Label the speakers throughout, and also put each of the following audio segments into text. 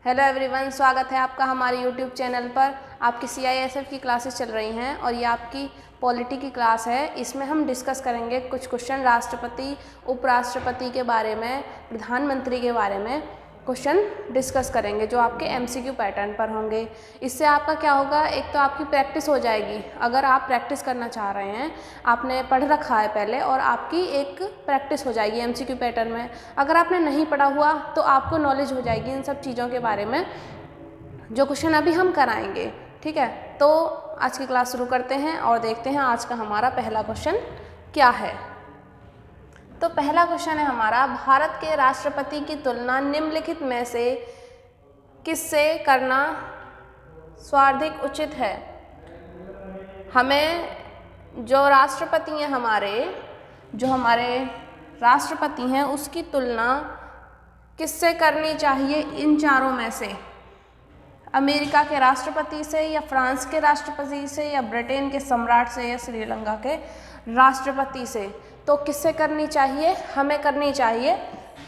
Speaker 1: Hello everyone, स्वागत है आपका हमारे यूट्यूब चैनल पर। आपकी CISF की क्लासेस चल रही हैं और ये आपकी पॉलिटी की क्लास है। इसमें हम डिस्कस करेंगे कुछ क्वेश्चन राष्ट्रपति, उपराष्ट्रपति के बारे में, प्रधानमंत्री के बारे में क्वेश्चन डिस्कस करेंगे जो आपके MCQ पैटर्न पर होंगे। इससे आपका क्या होगा, एक तो आपकी प्रैक्टिस हो जाएगी। अगर आप प्रैक्टिस करना चाह रहे हैं, आपने पढ़ रखा है पहले और आपकी एक प्रैक्टिस हो जाएगी MCQ पैटर्न में। अगर आपने नहीं पढ़ा हुआ तो आपको नॉलेज हो जाएगी इन सब चीज़ों के बारे में जो क्वेश्चन अभी हम कराएंगे। ठीक है, तो आज की क्लास शुरू करते हैं और देखते हैं आज का हमारा पहला क्वेश्चन क्या है। तो पहला क्वेश्चन है हमारा, भारत के राष्ट्रपति की तुलना निम्नलिखित में से किससे करना सर्वाधिक उचित है। हमें जो राष्ट्रपति हैं हमारे राष्ट्रपति हैं उसकी तुलना किससे करनी चाहिए इन चारों में से। अमेरिका के राष्ट्रपति से, या फ्रांस के राष्ट्रपति से, या ब्रिटेन के सम्राट से, या श्रीलंका के राष्ट्रपति से। तो किससे करनी चाहिए, हमें करनी चाहिए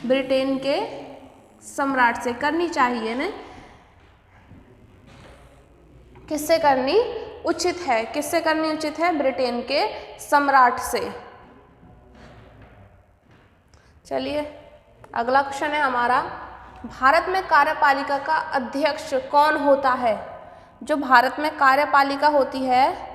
Speaker 1: ब्रिटेन के सम्राट से करनी चाहिए ना। किससे करनी उचित है, किससे करनी उचित है, ब्रिटेन के सम्राट से। चलिए अगला क्वेश्चन है हमारा, भारत में कार्यपालिका का अध्यक्ष कौन होता है। जो भारत में कार्यपालिका होती है,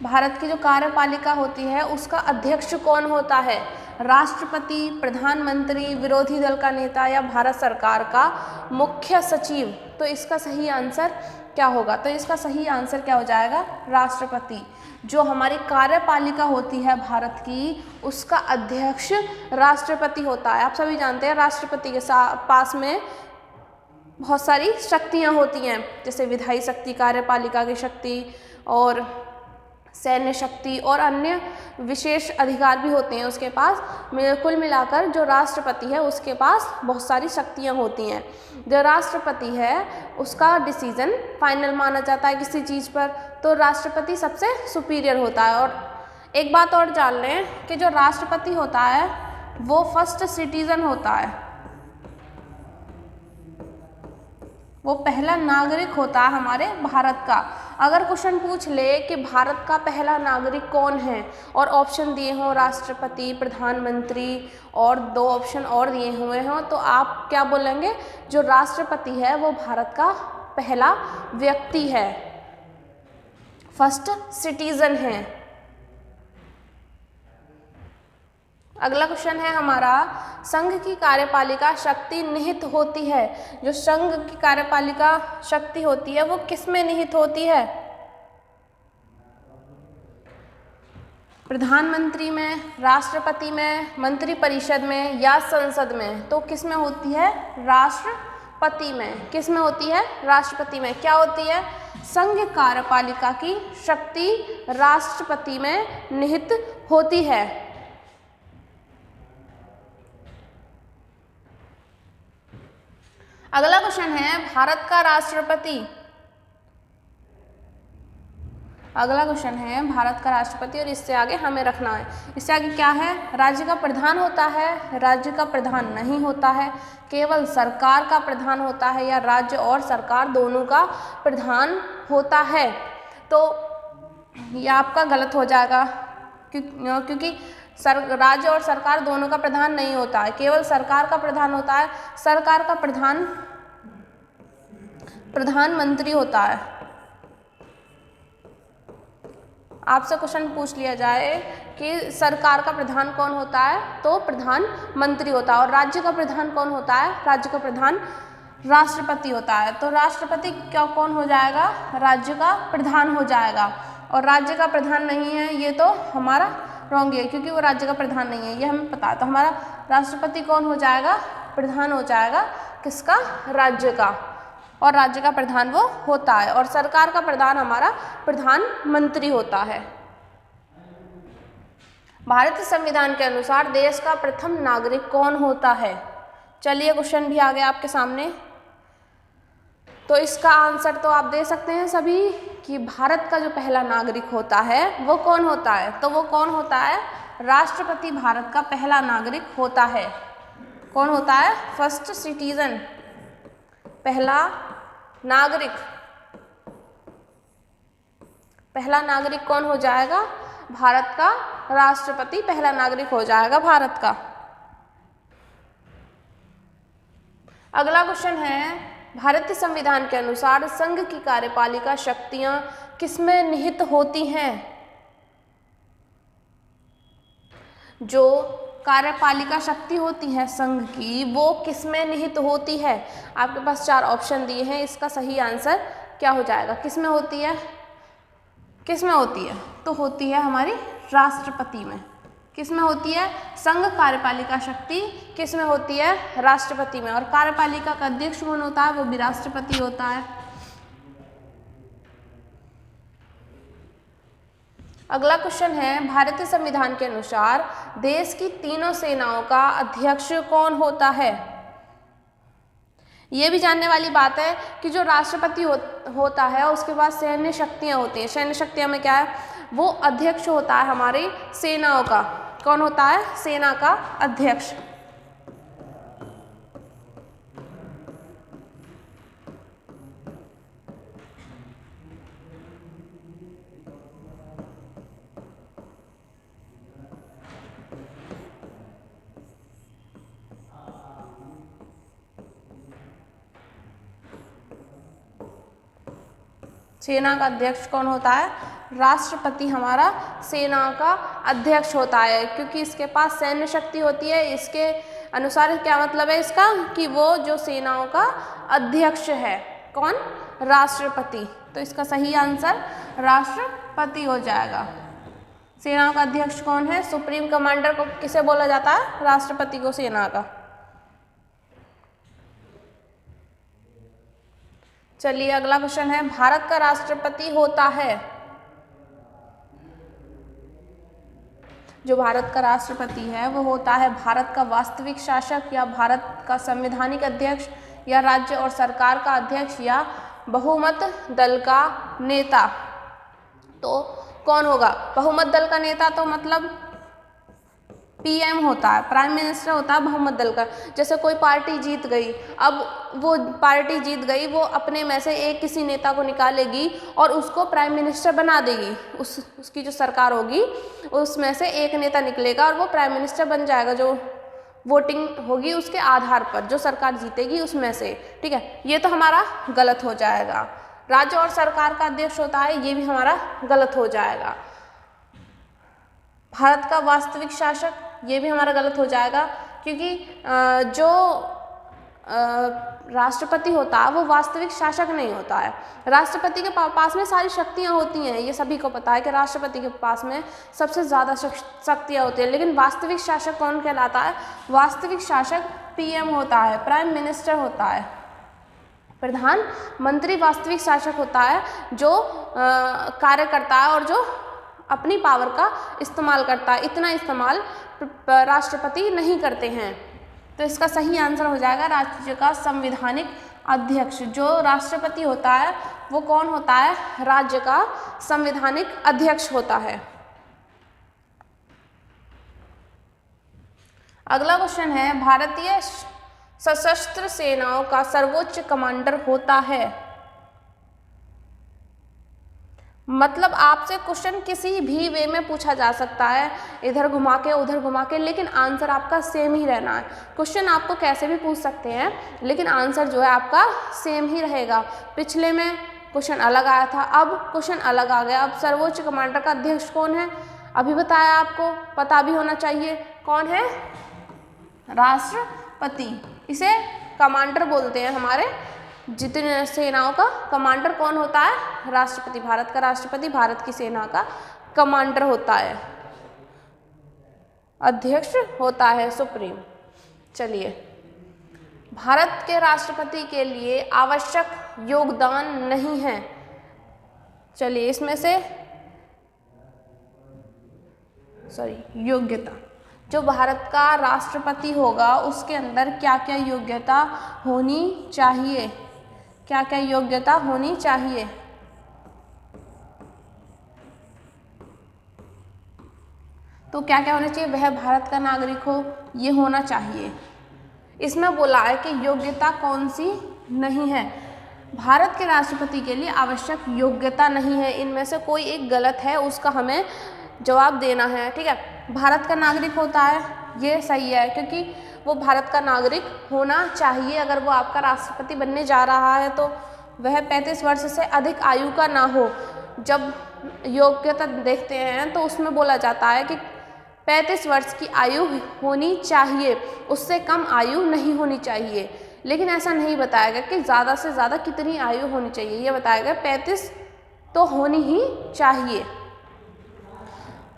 Speaker 1: भारत की जो कार्यपालिका होती है उसका अध्यक्ष कौन होता है। राष्ट्रपति, प्रधानमंत्री, विरोधी दल का नेता, या भारत सरकार का मुख्य सचिव। तो इसका सही आंसर क्या होगा, तो इसका सही आंसर क्या हो जाएगा, राष्ट्रपति। जो हमारी कार्यपालिका होती है भारत की, उसका अध्यक्ष राष्ट्रपति होता है। आप सभी जानते हैं राष्ट्रपति के पास में बहुत सारी शक्तियां होती हैं, जैसे विधायी शक्ति, कार्यपालिका की शक्ति और सैन्य शक्ति और अन्य विशेष अधिकार भी होते हैं उसके पास। कुल मिलाकर जो राष्ट्रपति है उसके पास बहुत सारी शक्तियां होती हैं। जो राष्ट्रपति है उसका डिसीजन फाइनल माना जाता है किसी चीज़ पर, तो राष्ट्रपति सबसे सुपीरियर होता है। और एक बात और जान लें कि जो राष्ट्रपति होता है वो फर्स्ट सिटीजन होता है, वो पहला नागरिक होता है हमारे भारत का। अगर क्वेश्चन पूछ ले कि भारत का पहला नागरिक कौन है और ऑप्शन दिए हों राष्ट्रपति, प्रधानमंत्री और दो ऑप्शन और दिए हुए हों, तो आप क्या बोलेंगे, जो राष्ट्रपति है वो भारत का पहला व्यक्ति है, फर्स्ट सिटीजन है। अगला क्वेश्चन है हमारा, संघ की कार्यपालिका शक्ति निहित होती है। जो संघ की कार्यपालिका शक्ति होती है वो किस में निहित होती है, प्रधानमंत्री में, राष्ट्रपति में, मंत्रिपरिषद में, या संसद में। तो किस में होती है, राष्ट्रपति में। किस में होती है, राष्ट्रपति में। क्या होती है, संघ कार्यपालिका की शक्ति राष्ट्रपति में निहित होती है। अगला क्वेश्चन है, भारत का राष्ट्रपति। अगला क्वेश्चन है भारत का राष्ट्रपति, और इससे आगे हमें रखना है। इससे आगे क्या है, राज्य का प्रधान होता है, राज्य का प्रधान नहीं होता है, केवल सरकार का प्रधान होता है, या राज्य और सरकार दोनों का प्रधान होता है। तो ये आपका गलत हो जाएगा क्योंकि राज्य और सरकार दोनों का प्रधान नहीं होता है, केवल सरकार का प्रधान होता है। सरकार का प्रधान प्रधानमंत्री होता है। आपसे क्वेश्चन पूछ लिया जाए कि सरकार का प्रधान कौन होता है, तो प्रधानमंत्री होता है। और राज्य का प्रधान कौन होता है, राज्य का प्रधान राष्ट्रपति होता है। तो राष्ट्रपति क्या कौन हो जाएगा, राज्य का प्रधान हो जाएगा। और राज्य का प्रधान नहीं है, ये तो हमारा रॉन्ग है क्योंकि वो राज्य का प्रधान नहीं है, ये हमें पता है। तो हमारा राष्ट्रपति कौन हो जाएगा, प्रधान हो जाएगा किसका, राज्य का। और राज्य का प्रधान वो होता है, और सरकार का प्रधान हमारा प्रधानमंत्री होता है। भारतीय संविधान के अनुसार देश का प्रथम नागरिक कौन होता है। चलिए क्वेश्चन भी आ गया आपके सामने। तो इसका आंसर तो आप दे सकते हैं सभी कि भारत का जो पहला नागरिक होता है वो कौन होता है। तो वो कौन होता है, राष्ट्रपति भारत का पहला नागरिक होता है। कौन होता है, फर्स्ट सिटीजन। पहला नागरिक कौन हो जाएगा? भारत का राष्ट्रपति पहला नागरिक हो जाएगा भारत का। अगला क्वेश्चन है, भारतीय संविधान के अनुसार संघ की कार्यपालिका शक्तियां किसमें निहित होती हैं? जो कार्यपालिका शक्ति होती है संघ की, वो किसमें निहित होती है? आपके पास 4 ऑप्शन दिए हैं, इसका सही आंसर क्या हो जाएगा? किसमें होती है? तो होती है हमारी राष्ट्रपति में। किसमें होती है? संघ कार्यपालिका शक्ति किसमें होती है? राष्ट्रपति में। और कार्यपालिका का अध्यक्ष कौन होता है? वो भी राष्ट्रपति होता है। अगला क्वेश्चन है, भारतीय संविधान के अनुसार देश की तीनों सेनाओं का अध्यक्ष कौन होता है? ये भी जानने वाली बात है कि जो राष्ट्रपति होता है उसके बाद सैन्य शक्तियाँ होती हैं। सैन्य शक्तियाँ में क्या है? वो अध्यक्ष होता है हमारी सेनाओं का। कौन होता है? सेना का अध्यक्ष। सेना का अध्यक्ष कौन होता है? राष्ट्रपति हमारा सेना का अध्यक्ष होता है, क्योंकि इसके पास सैन्य शक्ति होती है। इसके अनुसार क्या मतलब है इसका? कि वो जो सेनाओं का अध्यक्ष है। कौन? राष्ट्रपति। तो इसका सही आंसर राष्ट्रपति हो जाएगा। सेना का अध्यक्ष कौन है? सुप्रीम कमांडर को किसे बोला जाता है? राष्ट्रपति को सेना का। चलिए अगला क्वेश्चन है, भारत का राष्ट्रपति होता है, जो भारत का राष्ट्रपति है वो होता है भारत का वास्तविक शासक, या भारत का संवैधानिक अध्यक्ष, या राज्य और सरकार का अध्यक्ष, या बहुमत दल का नेता। तो कौन होगा? बहुमत दल का नेता तो मतलब पीएम होता है, प्राइम मिनिस्टर होता है बहुमत दल का। जैसे कोई पार्टी जीत गई, अब वो पार्टी जीत गई, वो अपने में से एक किसी नेता को निकालेगी और उसको प्राइम मिनिस्टर बना देगी। उसकी जो सरकार होगी उसमें से एक नेता निकलेगा और वो प्राइम मिनिस्टर बन जाएगा, जो वोटिंग होगी उसके आधार पर, जो सरकार जीतेगी उसमें से। ठीक है, ये तो हमारा गलत हो जाएगा। राज्य और सरकार का अध्यक्ष होता है, ये भी हमारा गलत हो जाएगा। भारत का वास्तविक शासक, ये भी हमारा गलत हो जाएगा, क्योंकि जो राष्ट्रपति होता है वो वास्तविक शासक नहीं होता है। राष्ट्रपति के पास में सारी शक्तियाँ होती हैं, ये सभी को पता है कि राष्ट्रपति के पास में सबसे ज़्यादा शक्तियाँ होती हैं, लेकिन वास्तविक शासक कौन कहलाता है? वास्तविक शासक पीएम होता है, प्राइम मिनिस्टर होता है। प्रधानमंत्री वास्तविक शासक होता है, जो कार्य करता है और जो अपनी पावर का इस्तेमाल करता है। इतना इस्तेमाल राष्ट्रपति नहीं करते हैं। तो इसका सही आंसर हो जाएगा राज्य का संवैधानिक अध्यक्ष। जो राष्ट्रपति होता है वो कौन होता है? राज्य का संवैधानिक अध्यक्ष होता है। अगला क्वेश्चन है, भारतीय सशस्त्र सेनाओं का सर्वोच्च कमांडर होता है। मतलब आपसे क्वेश्चन किसी भी वे में पूछा जा सकता है, इधर घुमा के उधर घुमा के, लेकिन आंसर आपका सेम ही रहना है। क्वेश्चन आपको कैसे भी पूछ सकते हैं, लेकिन आंसर जो है आपका सेम ही रहेगा। पिछले में क्वेश्चन अलग आया था, अब क्वेश्चन अलग आ गया। अब सर्वोच्च कमांडर का अध्यक्ष कौन है? अभी बताया, आपको पता भी होना चाहिए। कौन है? राष्ट्रपति। इसे कमांडर बोलते हैं। हमारे जितने सेनाओं का कमांडर कौन होता है? राष्ट्रपति। भारत का राष्ट्रपति भारत की सेना का कमांडर होता है, अध्यक्ष होता है सुप्रीम। चलिए, भारत के राष्ट्रपति के लिए आवश्यक योगदान नहीं है। चलिए इसमें से योग्यता, जो भारत का राष्ट्रपति होगा उसके अंदर क्या क्या योग्यता होनी चाहिए? क्या क्या योग्यता होनी चाहिए? तो क्या क्या होना चाहिए? वह भारत का नागरिक हो, ये होना चाहिए। इसमें बोला है कि योग्यता कौन सी नहीं है। भारत के राष्ट्रपति के लिए आवश्यक योग्यता नहीं है। इनमें से कोई एक गलत है, उसका हमें जवाब देना है। ठीक है, भारत का नागरिक होता है, ये सही है, क्योंकि वो भारत का नागरिक होना चाहिए। अगर वो आपका राष्ट्रपति बनने जा रहा है तो वह 35 वर्ष से अधिक आयु का ना हो। जब योग्यता देखते हैं तो उसमें बोला जाता है कि 35 वर्ष की आयु होनी चाहिए, उससे कम आयु नहीं होनी चाहिए। लेकिन ऐसा नहीं बताया गया कि ज़्यादा से ज़्यादा कितनी आयु होनी चाहिए, ये बताया गया 35 तो होनी ही चाहिए।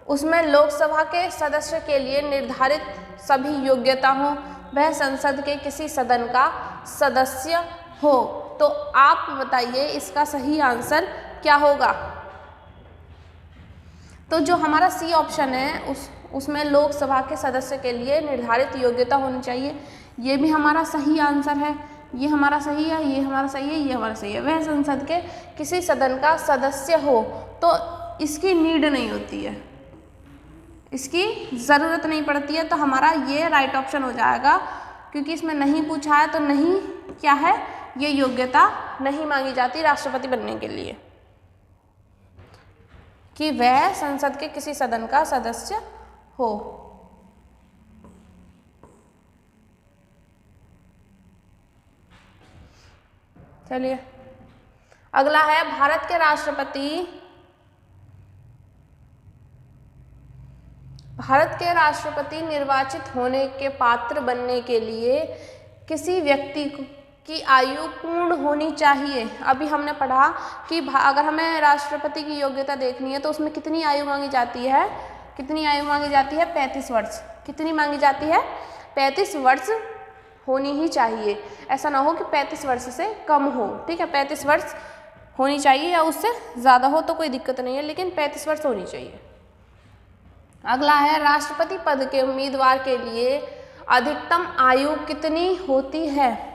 Speaker 1: उसमें लोकसभा के सदस्य के लिए निर्धारित सभी योग्यता हो, वह संसद के किसी सदन का सदस्य हो। तो आप बताइए इसका सही आंसर क्या होगा। तो जो हमारा सी ऑप्शन है उसमें लोकसभा के सदस्य के लिए निर्धारित योग्यता होनी चाहिए, ये भी हमारा सही आंसर है। ये हमारा सही है, ये हमारा सही है, ये हमारा सही है। वह संसद के किसी सदन का सदस्य हो, तो इसकी नीड नहीं होती है, इसकी ज़रूरत नहीं पड़ती है। तो हमारा ये राइट ऑप्शन हो जाएगा, क्योंकि इसमें नहीं पूछा है तो नहीं क्या है, ये योग्यता नहीं मांगी जाती राष्ट्रपति बनने के लिए कि वह संसद के किसी सदन का सदस्य हो। चलिए अगला है, भारत के राष्ट्रपति निर्वाचित होने के पात्र बनने के लिए किसी व्यक्ति की आयु पूर्ण होनी चाहिए। अभी हमने पढ़ा कि अगर हमें राष्ट्रपति की योग्यता देखनी है तो उसमें कितनी आयु मांगी जाती है, 35 वर्ष। कितनी मांगी जाती है? 35 वर्ष होनी ही चाहिए। ऐसा ना हो कि 35 वर्ष से कम हो। ठीक है, 35 वर्ष होनी चाहिए, या उससे ज़्यादा हो तो कोई दिक्कत नहीं है, लेकिन 35 वर्ष होनी चाहिए। अगला है, राष्ट्रपति पद के उम्मीदवार के लिए अधिकतम आयु कितनी होती है?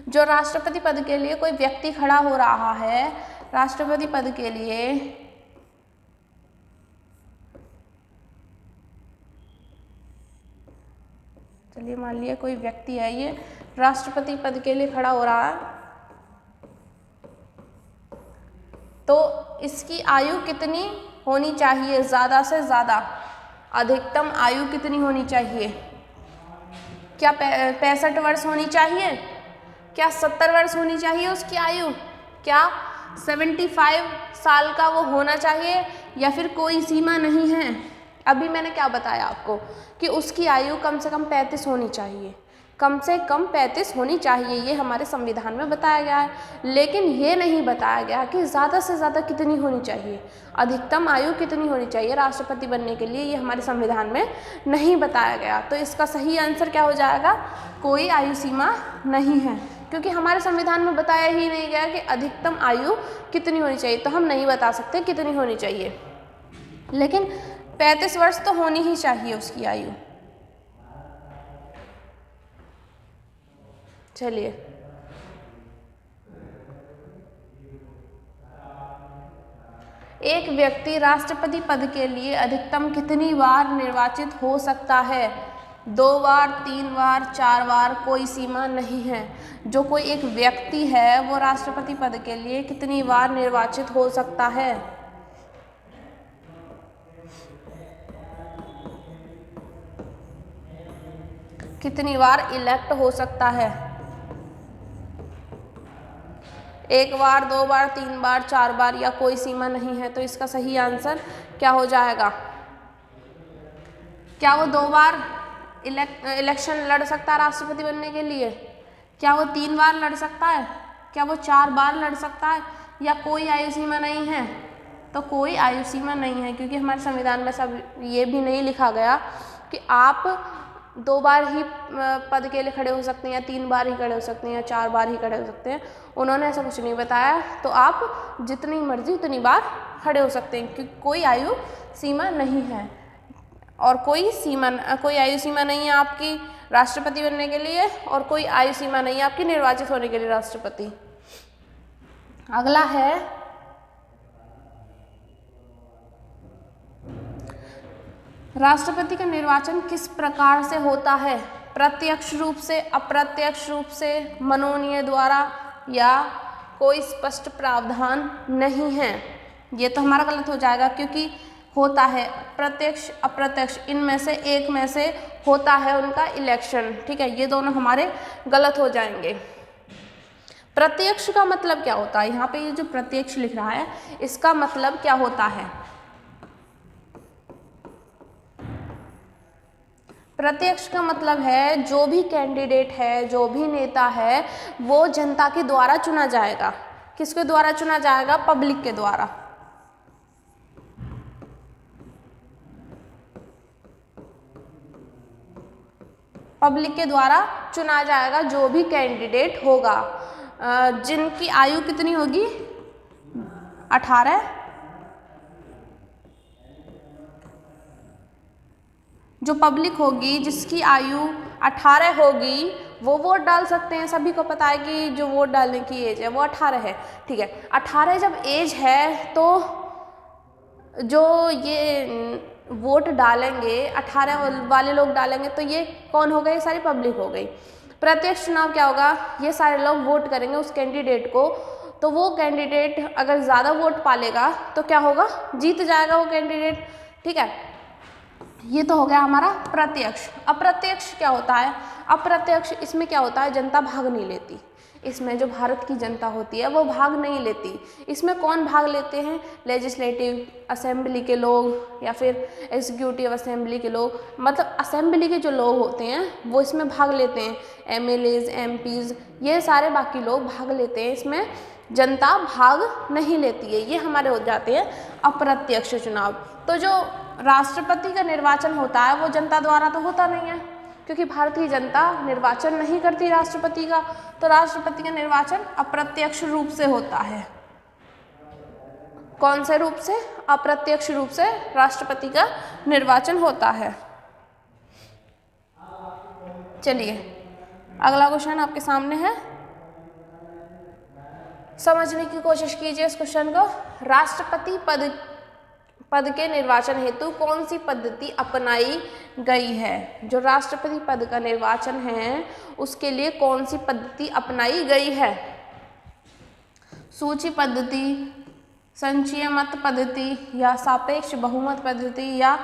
Speaker 1: जो राष्ट्रपति पद के लिए कोई व्यक्ति खड़ा हो रहा है, राष्ट्रपति पद के लिए चलिए मान लिया कोई व्यक्ति है, ये राष्ट्रपति पद के लिए खड़ा हो रहा है, तो इसकी आयु कितनी होनी चाहिए? ज़्यादा से ज़्यादा अधिकतम आयु कितनी होनी चाहिए? क्या 65 वर्ष होनी चाहिए? क्या 70 वर्ष होनी चाहिए उसकी आयु? क्या 75 साल का वो होना चाहिए, या फिर कोई सीमा नहीं है? अभी मैंने क्या बताया आपको कि उसकी आयु कम से कम 35 होनी चाहिए, कम से कम 35 होनी चाहिए, ये हमारे संविधान में बताया गया है। लेकिन ये नहीं बताया गया कि ज़्यादा से ज़्यादा कितनी होनी चाहिए, अधिकतम आयु कितनी होनी चाहिए राष्ट्रपति बनने के लिए, ये हमारे संविधान में नहीं बताया गया। तो इसका सही आंसर क्या हो जाएगा? कोई आयु सीमा नहीं है, क्योंकि हमारे संविधान में बताया ही नहीं गया कि अधिकतम आयु कितनी होनी चाहिए, तो हम नहीं बता सकते कितनी होनी चाहिए। लेकिन 35 वर्ष तो होनी ही चाहिए उसकी आयु। चलिए एक व्यक्ति राष्ट्रपति पद के लिए अधिकतम कितनी बार निर्वाचित हो सकता है? 2 बार, 3 बार, 4 बार, कोई सीमा नहीं है। जो कोई एक व्यक्ति है वो राष्ट्रपति पद के लिए कितनी बार निर्वाचित हो सकता है? कितनी बार इलेक्ट हो सकता है? 1 बार, 2 बार, 3 बार, 4 बार, या कोई सीमा नहीं है। तो इसका सही आंसर क्या हो जाएगा? क्या वो 2 बार इलेक्शन लड़ सकता है राष्ट्रपति बनने के लिए? क्या वो 3 बार लड़ सकता है? क्या वो 4 बार लड़ सकता है? या कोई आयु सीमा नहीं है? तो कोई आयु सीमा नहीं है, क्योंकि हमारे संविधान में सब ये भी नहीं लिखा गया कि आप 2 बार ही पद के लिए खड़े हो सकते हैं, या 3 बार ही खड़े हो सकते हैं, या 4 बार ही खड़े हो सकते हैं। उन्होंने ऐसा कुछ नहीं बताया। तो आप जितनी मर्जी उतनी बार खड़े हो सकते हैं, क्योंकि कोई आयु सीमा नहीं है, और कोई आयु सीमा नहीं है आपकी राष्ट्रपति बनने के लिए, और कोई आयु सीमा नहीं है आपकी निर्वाचित होने के लिए राष्ट्रपति। अगला है, राष्ट्रपति का निर्वाचन किस प्रकार से होता है? प्रत्यक्ष रूप से, अप्रत्यक्ष रूप से, मनोनीय द्वारा या कोई स्पष्ट प्रावधान नहीं है। ये तो हमारा गलत हो जाएगा क्योंकि होता है प्रत्यक्ष अप्रत्यक्ष, इनमें से एक में से होता है उनका इलेक्शन। ठीक है, ये दोनों हमारे गलत हो जाएंगे। प्रत्यक्ष का मतलब क्या होता है? यहाँ पे ये जो प्रत्यक्ष लिख रहा है इसका मतलब क्या होता है? प्रत्यक्ष का मतलब है जो भी कैंडिडेट है, जो भी नेता है, वो जनता के द्वारा चुना जाएगा। किसके द्वारा चुना जाएगा? पब्लिक के द्वारा। पब्लिक के द्वारा चुना जाएगा जो भी कैंडिडेट होगा। जिनकी आयु कितनी होगी? 18। जो पब्लिक होगी जिसकी आयु 18 होगी वो वोट डाल सकते हैं। सभी को पता है कि जो वोट डालने की एज है वो 18 है। ठीक है, 18 जब एज है तो जो ये वोट डालेंगे 18 वाले लोग डालेंगे तो ये कौन हो गए? सारी पब्लिक हो गई। प्रत्यक्ष चुनाव क्या होगा? ये सारे लोग वोट करेंगे उस कैंडिडेट को, तो वो कैंडिडेट अगर ज़्यादा वोट पालेगा तो क्या होगा? जीत जाएगा वो कैंडिडेट। ठीक है, ये तो हो गया हमारा प्रत्यक्ष। अप्रत्यक्ष क्या होता है? अप्रत्यक्ष इसमें क्या होता है? जनता भाग नहीं लेती। इसमें जो भारत की जनता होती है वो भाग नहीं लेती। इसमें कौन भाग लेते हैं? लेजिस्लेटिव असेंबली के लोग या फिर एग्जीक्यूटिव असेंबली के लोग, मतलब असेंबली के जो लोग होते हैं वो इसमें भाग लेते हैं। एमएलएज, एमपीज, ये सारे बाकी लोग भाग लेते हैं। इसमें जनता भाग नहीं लेती है। ये हमारे हो जाते हैं अप्रत्यक्ष चुनाव। तो जो राष्ट्रपति का निर्वाचन होता है वो जनता द्वारा तो होता नहीं है क्योंकि भारत की जनता निर्वाचन नहीं करती राष्ट्रपति का, तो राष्ट्रपति का निर्वाचन अप्रत्यक्ष रूप से होता है। कौन से रूप से? अप्रत्यक्ष रूप से राष्ट्रपति का निर्वाचन होता है। चलिए अगला क्वेश्चन आपके सामने है, समझने की कोशिश कीजिए इस क्वेश्चन को। राष्ट्रपति पद के निर्वाचन हेतु कौन सी पद्धति अपनाई गई है? जो राष्ट्रपति पद का निर्वाचन है उसके लिए कौन सी पद्धति अपनाई गई है? सूची पद्धति, संचयी मत पद्धति या सापेक्ष बहुमत पद्धति या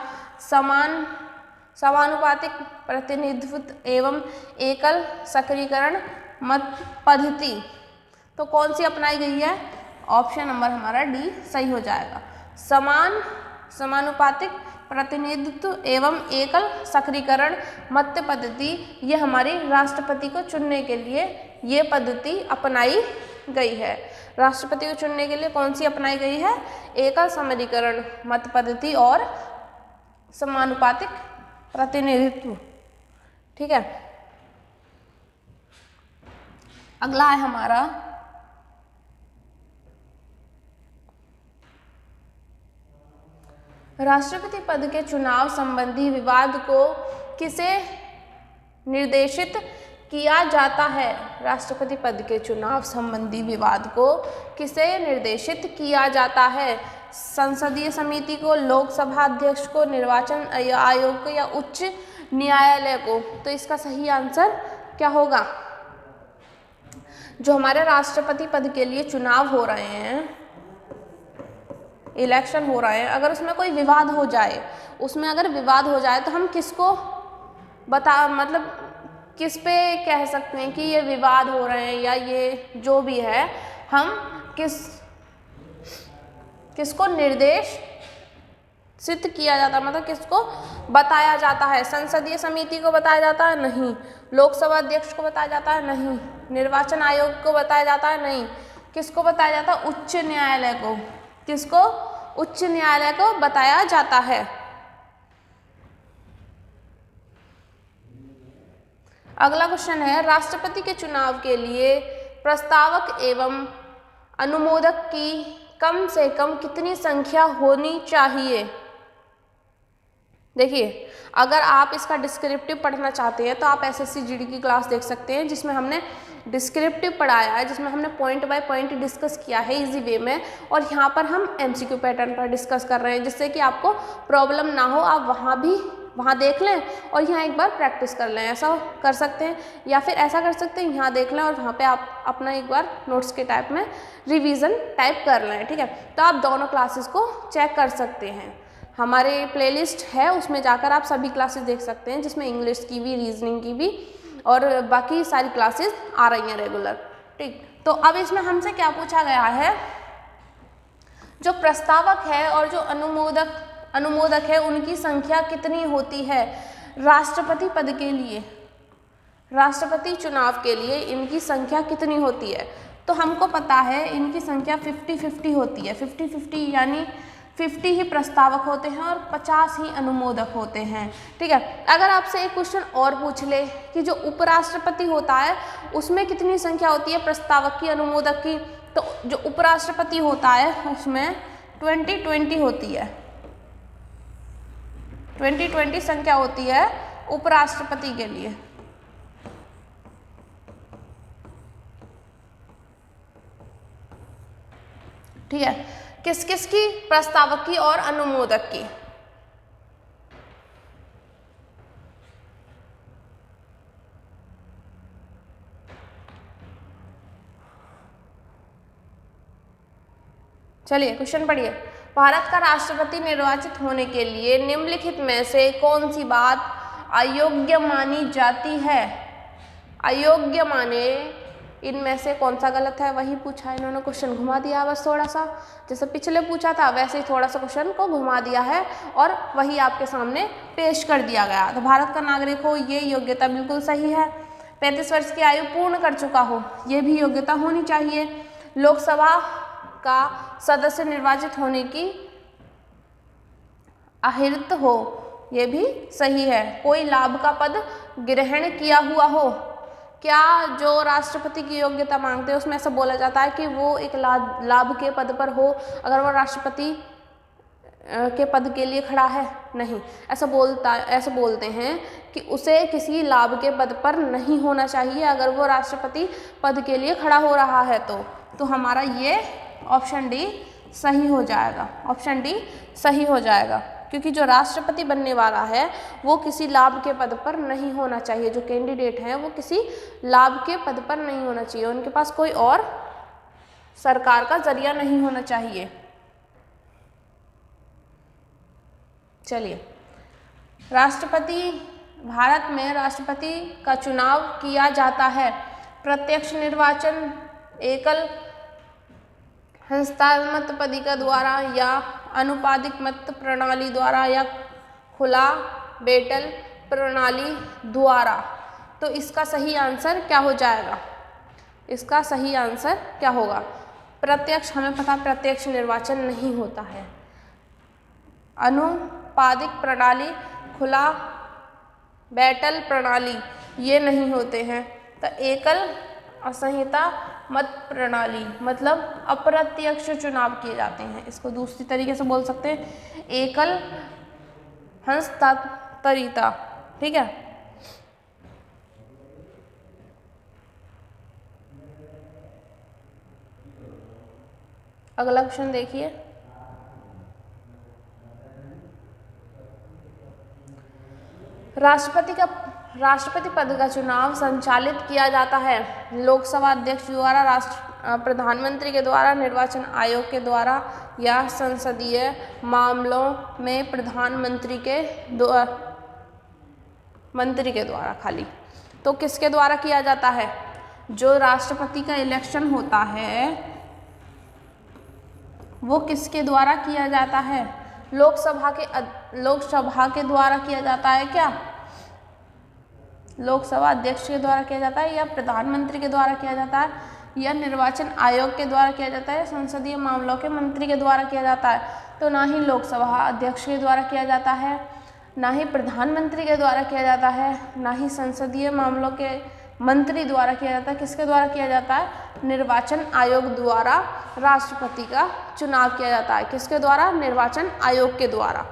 Speaker 1: समानुपातिक प्रतिनिधित्व एवं एकल सक्रियकरण मत पद्धति? तो कौन सी अपनाई गई है? ऑप्शन नंबर हमारा डी सही हो जाएगा। समानुपातिक प्रतिनिधित्व एवं एकल सक्रियकरण मत पद्धति, ये हमारी राष्ट्रपति को चुनने के लिए ये पद्धति अपनाई गई है। राष्ट्रपति को चुनने के लिए कौन सी अपनाई गई है? एकल समीकरण मत पद्धति और समानुपातिक प्रतिनिधित्व। ठीक है, अगला है हमारा राष्ट्रपति पद के चुनाव संबंधी विवाद को किसे निर्देशित किया जाता है? राष्ट्रपति पद के चुनाव संबंधी विवाद को किसे निर्देशित किया जाता है? संसदीय समिति को, लोकसभा अध्यक्ष को, निर्वाचन आयोग को या उच्च न्यायालय को? तो इसका सही आंसर क्या होगा? जो हमारे राष्ट्रपति पद के लिए चुनाव हो रहे हैं, इलेक्शन हो रहे हैं, अगर उसमें कोई विवाद हो जाए, उसमें अगर विवाद हो जाए तो हम किसको मतलब किस पे कह सकते हैं कि ये विवाद हो रहे हैं या ये जो भी है, हम किसको निर्देशित किया जाता है, मतलब किसको बताया जाता है? संसदीय समिति को बताया जाता है? नहीं। लोकसभा अध्यक्ष को बताया जाता है? नहीं। निर्वाचन आयोग को बताया जाता है? नहीं। किसको बताया जाता है? उच्च न्यायालय को। किसको? उच्च न्यायालय को बताया जाता है। अगला क्वेश्चन है, राष्ट्रपति के चुनाव के लिए प्रस्तावक एवं अनुमोदक की कम से कम कितनी संख्या होनी चाहिए? देखिए, अगर आप इसका डिस्क्रिप्टिव पढ़ना चाहते हैं तो आप एसएससी जीडी की क्लास देख सकते हैं जिसमें हमने डिस्क्रिप्टिव पढ़ाया है, जिसमें हमने पॉइंट बाय पॉइंट डिस्कस किया है इजी वे में, और यहाँ पर हम एमसीक्यू पैटर्न पर डिस्कस कर रहे हैं जिससे कि आपको प्रॉब्लम ना हो, आप वहाँ भी वहाँ देख लें और यहाँ एक बार प्रैक्टिस कर लें, ऐसा कर सकते हैं। या फिर ऐसा कर सकते हैं, यहाँ देख लें और वहाँ पे आप अपना एक बार नोट्स के टाइप में रिवीजन टाइप कर लें, ठीक है। तो आप दोनों क्लासेस को चेक कर सकते हैं। हमारे प्लेलिस्ट है, उसमें जाकर आप सभी क्लासेस देख सकते हैं, जिसमें इंग्लिश की भी, रीजनिंग की भी और बाकी सारी क्लासेस आ रही हैं रेगुलर, ठीक। तो अब इसमें हमसे क्या पूछा गया है, जो प्रस्तावक है और जो अनुमोदक है उनकी संख्या कितनी होती है राष्ट्रपति पद के लिए, राष्ट्रपति चुनाव के लिए इनकी संख्या कितनी होती है। तो हमको पता है इनकी संख्या 50-50 होती है। 50-50 यानी 50 ही प्रस्तावक होते हैं और 50 ही अनुमोदक होते हैं, ठीक है। अगर आपसे एक क्वेश्चन और पूछ ले कि जो उपराष्ट्रपति होता है उसमें कितनी संख्या होती है प्रस्तावक की, अनुमोदक की, तो जो उपराष्ट्रपति होता है उसमें 20-20 होती है। 20-20 संख्या होती है उपराष्ट्रपति के लिए, ठीक है। किस किस की, प्रस्तावक की और अनुमोदक की। चलिए क्वेश्चन पढ़िए। भारत का राष्ट्रपति निर्वाचित होने के लिए निम्नलिखित में से कौन सी बात अयोग्य मानी जाती है। अयोग्य माने इनमें से कौन सा गलत है, वही पूछा है इन्होंने, क्वेश्चन घुमा दिया बस थोड़ा सा, जैसे पिछले पूछा था वैसे ही थोड़ा सा क्वेश्चन को घुमा दिया है और वही आपके सामने पेश कर दिया गया। तो भारत का नागरिक हो, ये योग्यता बिल्कुल सही है। 35 वर्ष की आयु पूर्ण कर चुका हो, ये भी योग्यता होनी चाहिए। लोकसभा का सदस्य निर्वाचित होने की अहिर्त हो, ये भी सही है। कोई लाभ का पद ग्रहण किया हुआ हो, क्या जो राष्ट्रपति की योग्यता मांगते हैं उसमें ऐसा बोला जाता है कि वो एक लाभ के पद पर हो अगर वो राष्ट्रपति के पद के लिए खड़ा है, नहीं, ऐसा बोलते हैं कि उसे किसी लाभ के पद पर नहीं होना चाहिए अगर वो राष्ट्रपति पद के लिए खड़ा हो रहा है। तो हमारा ये ऑप्शन डी सही हो जाएगा, ऑप्शन डी सही हो जाएगा, क्योंकि जो राष्ट्रपति बनने वाला है वो किसी लाभ के पद पर नहीं होना चाहिए। जो कैंडिडेट हैं वो किसी लाभ के पद पर नहीं होना चाहिए, उनके पास कोई और सरकार का जरिया नहीं होना चाहिए। चलिए, भारत में राष्ट्रपति का चुनाव किया जाता है प्रत्यक्ष निर्वाचन, एकल हस्तामत पत्रिका द्वारा या अनुपादिक मत प्रणाली द्वारा या खुला बैटल प्रणाली द्वारा। तो इसका सही आंसर क्या हो जाएगा, इसका सही आंसर क्या होगा। प्रत्यक्ष, हमें पता प्रत्यक्ष निर्वाचन नहीं होता है। अनुपादिक प्रणाली, खुला बैटल प्रणाली ये नहीं होते हैं। तो एकल असंहिता मत प्रणाली मतलब अप्रत्यक्ष चुनाव किए जाते हैं। इसको दूसरी तरीके से बोल सकते हैं एकल हस्तांतरिता, ठीक है। अगला क्वेश्चन देखिए। राष्ट्रपति पद का चुनाव संचालित किया जाता है लोकसभा अध्यक्ष द्वारा, प्रधानमंत्री के द्वारा, निर्वाचन आयोग के द्वारा या संसदीय मामलों में प्रधानमंत्री के मंत्री के द्वारा खाली। तो किसके द्वारा किया जाता है, जो राष्ट्रपति का इलेक्शन होता है वो किसके द्वारा किया जाता है, लोकसभा के द्वारा किया जाता है क्या, लोकसभा अध्यक्ष के द्वारा किया जाता है या प्रधानमंत्री के द्वारा किया जाता है या निर्वाचन आयोग के द्वारा किया जाता है, संसदीय मामलों के मंत्री के द्वारा किया जाता है। तो ना ही लोकसभा अध्यक्ष के द्वारा किया जाता है, ना ही प्रधानमंत्री के द्वारा किया जाता है, ना ही संसदीय मामलों के मंत्री द्वारा किया जाता है। किसके द्वारा किया जाता है, निर्वाचन आयोग द्वारा राष्ट्रपति का चुनाव किया जाता है। किसके द्वारा, निर्वाचन आयोग के द्वारा।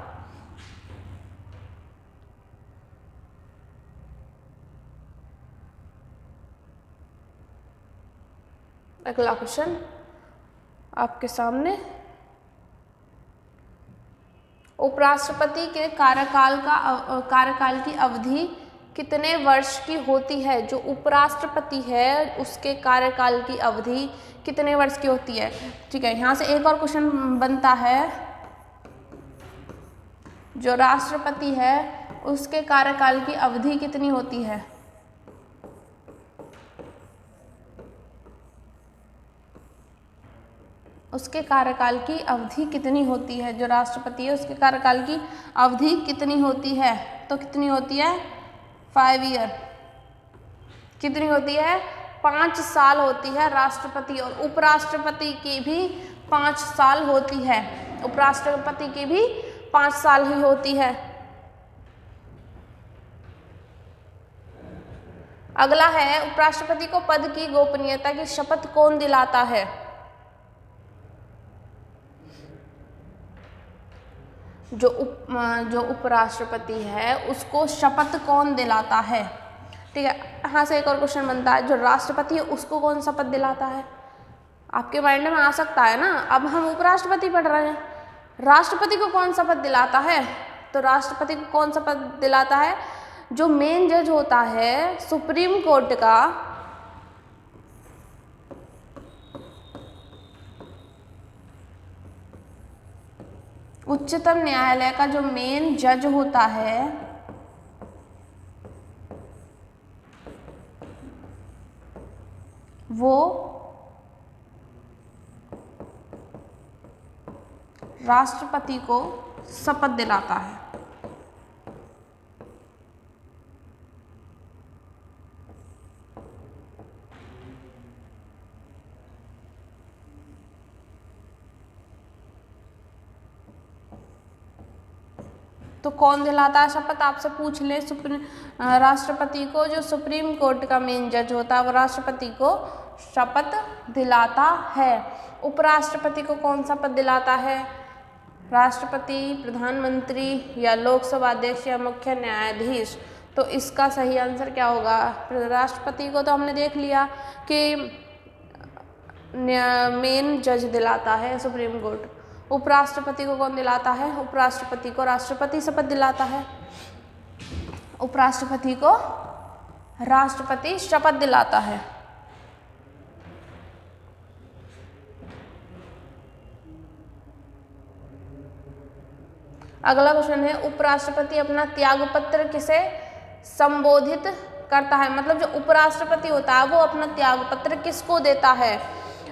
Speaker 1: अगला क्वेश्चन आपके सामने, उपराष्ट्रपति के कार्यकाल की अवधि कितने वर्ष की होती है? जो उपराष्ट्रपति है उसके कार्यकाल की अवधि कितने वर्ष की होती है? ठीक है, यहाँ से एक और क्वेश्चन बनता है, जो राष्ट्रपति है उसके कार्यकाल की अवधि कितनी होती है? उसके कार्यकाल की अवधि कितनी होती है? जो राष्ट्रपति है उसके कार्यकाल की अवधि कितनी होती है? तो कितनी होती है? 5 ईयर। कितनी होती है? 5 साल होती है राष्ट्रपति, और उपराष्ट्रपति की भी 5 साल होती है। उपराष्ट्रपति की भी 5 साल ही होती है। अगला है, उपराष्ट्रपति को पद की गोपनीयता की शपथ कौन दिलाता है? जो उपराष्ट्रपति है उसको शपथ कौन दिलाता है? ठीक है, यहाँ से एक और क्वेश्चन बनता है, जो राष्ट्रपति है उसको कौन शपथ दिलाता है? आपके माइंड में आ सकता है ना, अब हम उपराष्ट्रपति पढ़ रहे हैं, राष्ट्रपति को कौन शपथ दिलाता है? तो राष्ट्रपति को कौन शपथ दिलाता है? जो मेन जज होता है सुप्रीम कोर्ट का, उच्चतम न्यायालय का जो मेन जज होता है वो राष्ट्रपति को शपथ दिलाता है। तो कौन दिलाता है शपथ? आपसे पूछ ले, राष्ट्रपति को, जो सुप्रीम कोर्ट का मेन जज होता है वो राष्ट्रपति को शपथ दिलाता है। उपराष्ट्रपति को कौन शपथ दिलाता है? राष्ट्रपति, प्रधानमंत्री या लोकसभा अध्यक्ष या मुख्य न्यायाधीश? तो इसका सही आंसर क्या होगा? राष्ट्रपति को तो हमने देख लिया कि मेन जज दिलाता है सुप्रीम कोर्ट। उपराष्ट्रपति को कौन दिलाता है? उपराष्ट्रपति को राष्ट्रपति शपथ दिलाता है। उपराष्ट्रपति को राष्ट्रपति शपथ दिलाता है। अगला क्वेश्चन है, उपराष्ट्रपति अपना त्यागपत्र किसे संबोधित करता है? मतलब जो उपराष्ट्रपति होता है वो अपना त्यागपत्र किसको देता है?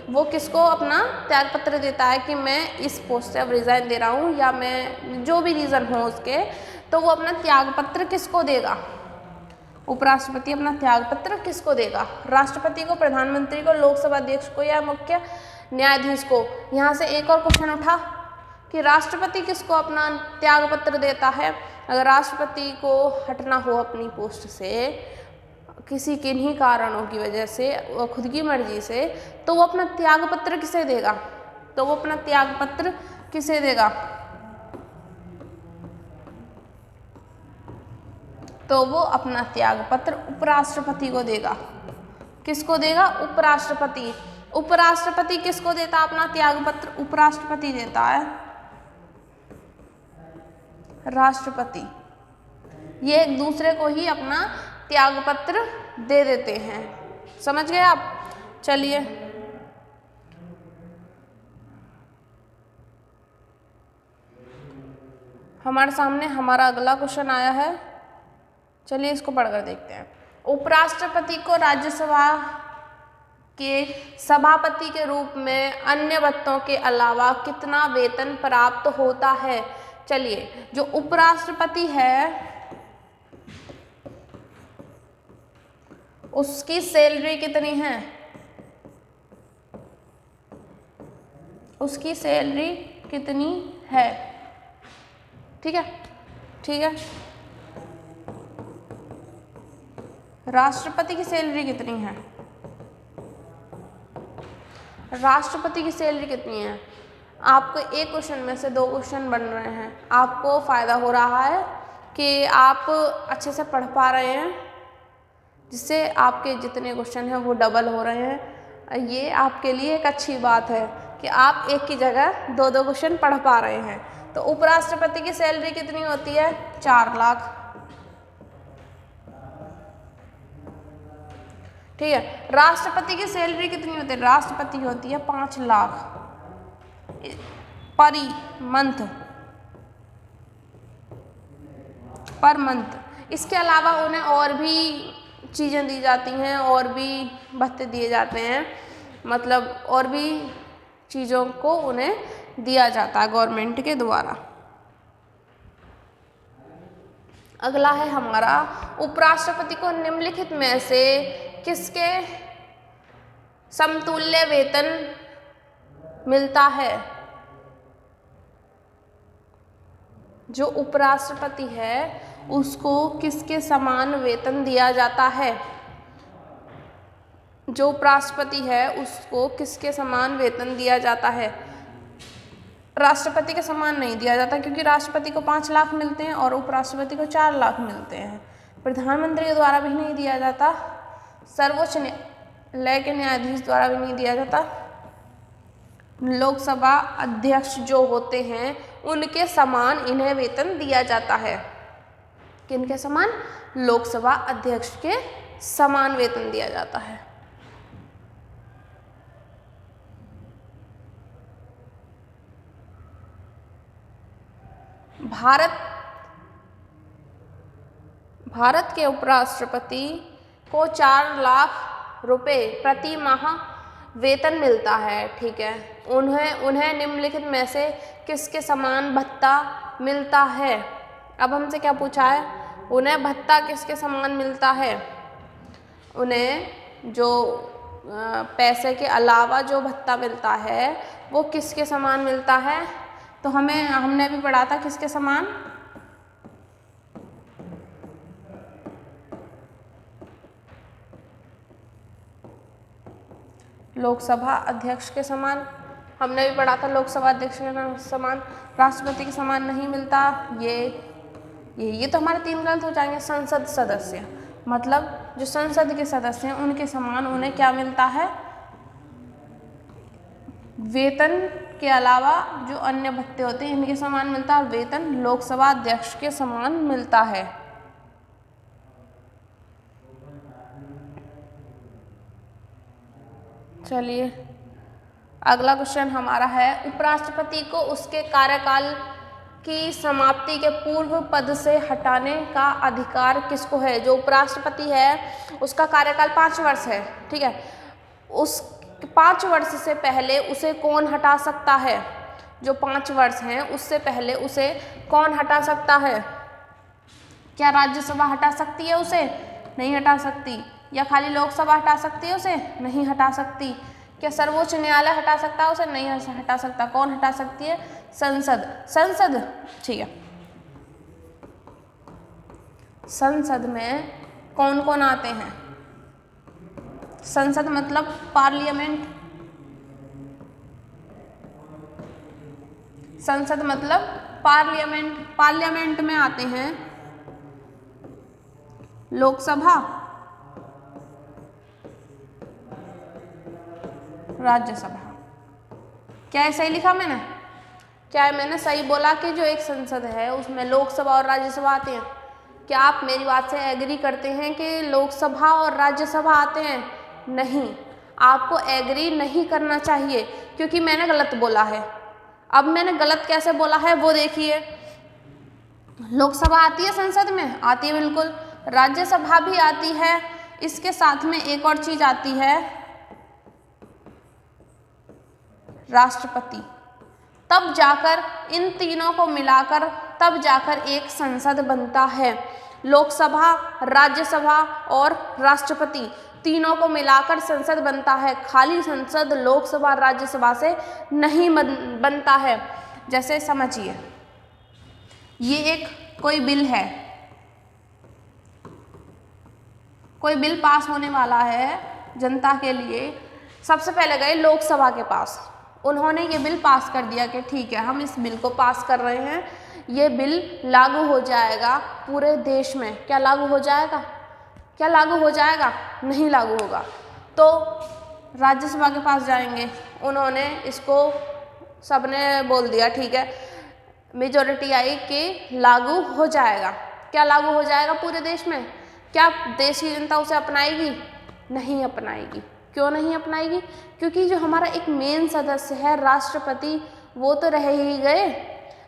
Speaker 1: वो किसको अपना त्यागपत्र देता है कि मैं इस पोस्ट से अब रिजाइन दे रहा हूँ, या मैं जो भी रीज़न हो उसके, तो वो अपना त्यागपत्र किसको देगा? उपराष्ट्रपति अपना त्यागपत्र किसको देगा? राष्ट्रपति को, प्रधानमंत्री को, लोकसभा अध्यक्ष को या मुख्य न्यायाधीश को? यहाँ से एक और क्वेश्चन उठा कि राष्ट्रपति किसको अपना त्यागपत्र देता है? अगर राष्ट्रपति को हटना हो अपनी पोस्ट से किसी किन्हीं कारणों की वजह से, खुद की मर्जी से, तो वो अपना त्यागपत्र किसे देगा? तो वो अपना त्यागपत्र किसे देगा? तो वो अपना त्यागपत्र उपराष्ट्रपति को देगा। किसको देगा? उपराष्ट्रपति। उपराष्ट्रपति किसको देता अपना त्यागपत्र? उपराष्ट्रपति देता है राष्ट्रपति। ये एक दूसरे को ही अपना त्यागपत्र दे देते हैं। समझ गए आप? चलिए, हमारे सामने हमारा अगला क्वेश्चन आया है। चलिए इसको पढ़कर देखते हैं। उपराष्ट्रपति को राज्यसभा के सभापति के रूप में अन्य भत्तों के अलावा कितना वेतन प्राप्त होता है? चलिए, जो उपराष्ट्रपति है उसकी सैलरी कितनी है? उसकी सैलरी कितनी है? ठीक है, ठीक है। राष्ट्रपति की सैलरी कितनी है? राष्ट्रपति की सैलरी कितनी है? आपको एक क्वेश्चन में से 2 क्वेश्चन बन रहे हैं। आपको फ़ायदा हो रहा है कि आप अच्छे से पढ़ पा रहे हैं, जिससे आपके जितने क्वेश्चन हैं वो डबल हो रहे हैं। ये आपके लिए एक अच्छी बात है कि आप एक की जगह 2-2 क्वेश्चन पढ़ पा रहे हैं। तो उपराष्ट्रपति की सैलरी कितनी होती है? 4 लाख। ठीक है। राष्ट्रपति की सैलरी कितनी होती है? राष्ट्रपति की होती है 5 लाख पर मंथ। इसके अलावा उन्हें और भी चीज़ें दी जाती हैं, और भी भत्ते दिए जाते हैं, मतलब और भी चीज़ों को उन्हें दिया जाता है गवर्नमेंट के द्वारा। अगला है हमारा, उपराष्ट्रपति को निम्नलिखित में से किसके समतुल्य वेतन मिलता है? जो उपराष्ट्रपति है उसको किसके समान वेतन दिया जाता है? जो उपराष्ट्रपति है उसको किसके समान वेतन दिया जाता है? राष्ट्रपति के समान नहीं दिया जाता, क्योंकि राष्ट्रपति को 5 लाख मिलते हैं और उपराष्ट्रपति को 4 लाख मिलते हैं। प्रधानमंत्री के द्वारा भी नहीं दिया जाता, सर्वोच्च न्यायालय के न्यायाधीश द्वारा भी नहीं दिया जाता, लोकसभा अध्यक्ष जो होते हैं उनके समान इन्हें वेतन दिया जाता है। किनके समान? लोकसभा अध्यक्ष के समान वेतन दिया जाता है। भारत के उपराष्ट्रपति को 4 लाख रुपए प्रति माह वेतन मिलता है। ठीक है। उन्हें निम्नलिखित में से किसके समान भत्ता मिलता है? अब हमसे क्या पूछा है? उन्हें भत्ता किसके समान मिलता है? उन्हें जो पैसे के अलावा जो भत्ता मिलता है वो किसके समान मिलता है? तो हमने भी पढ़ा था किसके समान? लोकसभा अध्यक्ष के समान। हमने भी पढ़ा था लोकसभा अध्यक्ष के समान। राष्ट्रपति के समान नहीं मिलता। ये तो हमारे 3 गलत हो जाएंगे। संसद सदस्य, मतलब जो संसद के सदस्य हैं उनके समान उन्हें क्या मिलता है? वेतन के अलावा जो अन्य भत्ते होते हैं इनके समान मिलता है। वेतन लोकसभा अध्यक्ष के समान मिलता है। चलिए अगला क्वेश्चन हमारा है, उपराष्ट्रपति को उसके कार्यकाल की समाप्ति के पूर्व पद से हटाने का अधिकार किसको है? जो उपराष्ट्रपति है उसका कार्यकाल 5 वर्ष है। ठीक है। उस 5 वर्ष से पहले उसे कौन हटा सकता है? जो 5 वर्ष हैं उससे पहले उसे कौन हटा सकता है? क्या राज्यसभा हटा सकती है उसे? नहीं हटा सकती। या खाली लोकसभा हटा सकती है उसे? नहीं हटा सकती। क्या सर्वोच्च न्यायालय हटा सकता है उसे? नहीं हटा सकता। कौन हटा सकती है? संसद। ठीक है। संसद में कौन कौन आते हैं? संसद मतलब पार्लियामेंट। संसद मतलब पार्लियामेंट में आते हैं लोकसभा, राज्यसभा। क्या ऐसा ही लिखा मैंने? क्या मैंने सही बोला कि जो एक संसद है उसमें लोकसभा और राज्यसभा आते हैं? क्या आप मेरी बात से एग्री करते हैं कि लोकसभा और राज्यसभा आते हैं? नहीं, आपको एग्री नहीं करना चाहिए क्योंकि मैंने गलत बोला है। अब मैंने गलत कैसे बोला है वो देखिए। लोकसभा आती है संसद में? आती है बिल्कुल। राज्यसभा भी आती है। इसके साथ में एक और चीज आती है, राष्ट्रपति। तब जाकर इन तीनों को मिलाकर तब जाकर एक संसद बनता है। लोकसभा, राज्यसभा और राष्ट्रपति तीनों को मिलाकर संसद बनता है। खाली संसद लोकसभा राज्यसभा से नहीं बनता है। जैसे समझिए, ये एक कोई बिल है, कोई बिल पास होने वाला है जनता के लिए। सबसे पहले गए लोकसभा के पास, उन्होंने ये बिल पास कर दिया कि ठीक है हम इस बिल को पास कर रहे हैं, ये बिल लागू हो जाएगा पूरे देश में। क्या लागू हो जाएगा? क्या लागू हो जाएगा? नहीं लागू होगा। तो राज्यसभा के पास जाएंगे, उन्होंने इसको सबने बोल दिया ठीक है मेजॉरिटी आई कि लागू हो जाएगा। क्या लागू हो जाएगा पूरे देश में? क्या देश की जनता उसे अपनाएगी? नहीं अपनाएगी। क्यों नहीं अपनाएगी? क्योंकि जो हमारा एक मेन सदस्य है राष्ट्रपति, वो तो रह ही गए।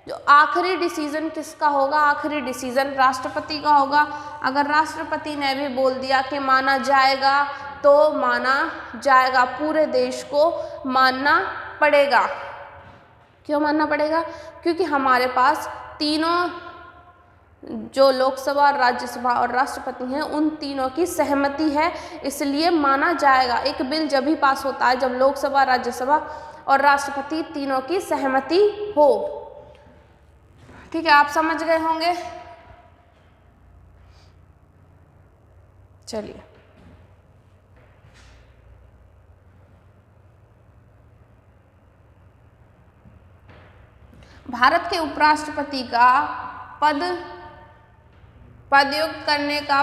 Speaker 1: जो आखिरी डिसीजन किसका होगा? आखिरी डिसीजन राष्ट्रपति का होगा। अगर राष्ट्रपति ने भी बोल दिया कि माना जाएगा तो माना जाएगा, पूरे देश को मानना पड़ेगा। क्यों मानना पड़ेगा? क्योंकि हमारे पास तीनों जो लोकसभा, राज्यसभा और राष्ट्रपति हैं, उन तीनों की सहमति है, इसलिए माना जाएगा। एक बिल जब भी पास होता है जब लोकसभा, राज्यसभा और राष्ट्रपति तीनों की सहमति हो। ठीक है, आप समझ गए होंगे। चलिए, भारत के उपराष्ट्रपति का पदयुक्त करने का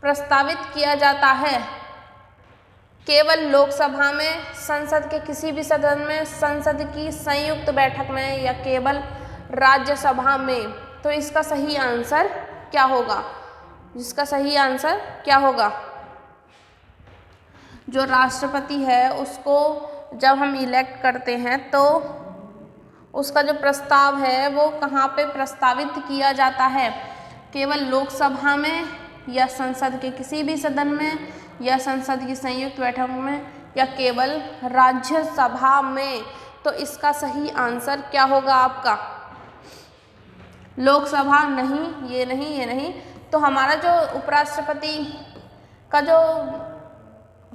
Speaker 1: प्रस्तावित किया जाता है केवल लोकसभा में, संसद के किसी भी सदन में, संसद की संयुक्त बैठक में या केवल राज्यसभा में। तो इसका सही आंसर क्या होगा? इसका सही आंसर क्या होगा? जो राष्ट्रपति है उसको जब हम इलेक्ट करते हैं तो उसका जो प्रस्ताव है वो कहाँ पे प्रस्तावित किया जाता है? केवल लोकसभा में या संसद के किसी भी सदन में या संसद की संयुक्त बैठक में या केवल राज्यसभा में। तो इसका सही आंसर क्या होगा आपका? लोकसभा नहीं, ये नहीं, ये नहीं। तो हमारा जो उपराष्ट्रपति का जो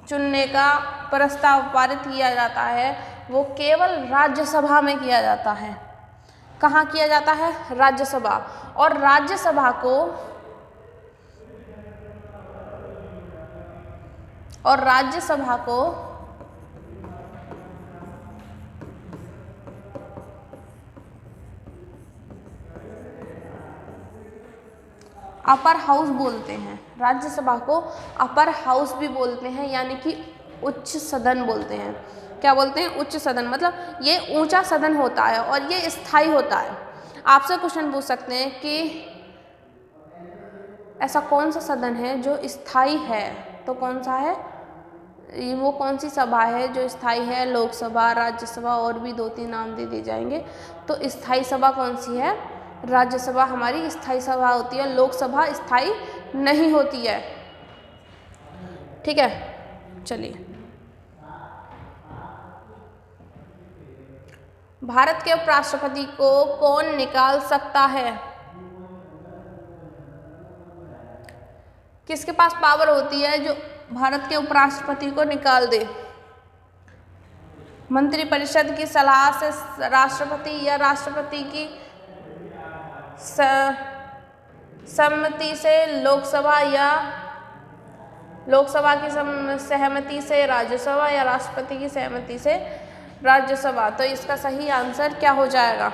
Speaker 1: चुनने का प्रस्ताव पारित किया जाता है वो केवल राज्यसभा में किया जाता है। कहाँ किया जाता है? राज्यसभा। और राज्यसभा को अपर हाउस बोलते हैं। राज्यसभा को अपर हाउस भी बोलते हैं, यानी कि उच्च सदन बोलते हैं। क्या बोलते हैं? उच्च सदन। मतलब ये ऊंचा सदन होता है और ये स्थायी होता है। आपसे क्वेश्चन पूछ सकते हैं कि ऐसा कौन सा सदन है जो स्थायी है? तो कौन सा है? वो कौन सी सभा है जो स्थायी है? लोकसभा, राज्यसभा और भी 2-3 नाम दे दिए जाएंगे। तो स्थायी सभा कौन सी है? राज्यसभा हमारी स्थायी सभा होती है, लोकसभा स्थायी नहीं होती है। ठीक है, चलिए, भारत के उपराष्ट्रपति को कौन निकाल सकता है? किसके पास पावर होती है जो भारत के उपराष्ट्रपति को निकाल दे? मंत्रिपरिषद की सलाह से राष्ट्रपति या राष्ट्रपति की सम्मति से लोकसभा या लोकसभा की सहमति से राज्यसभा या राष्ट्रपति की सहमति से राज्यसभा। तो इसका सही आंसर क्या हो जाएगा?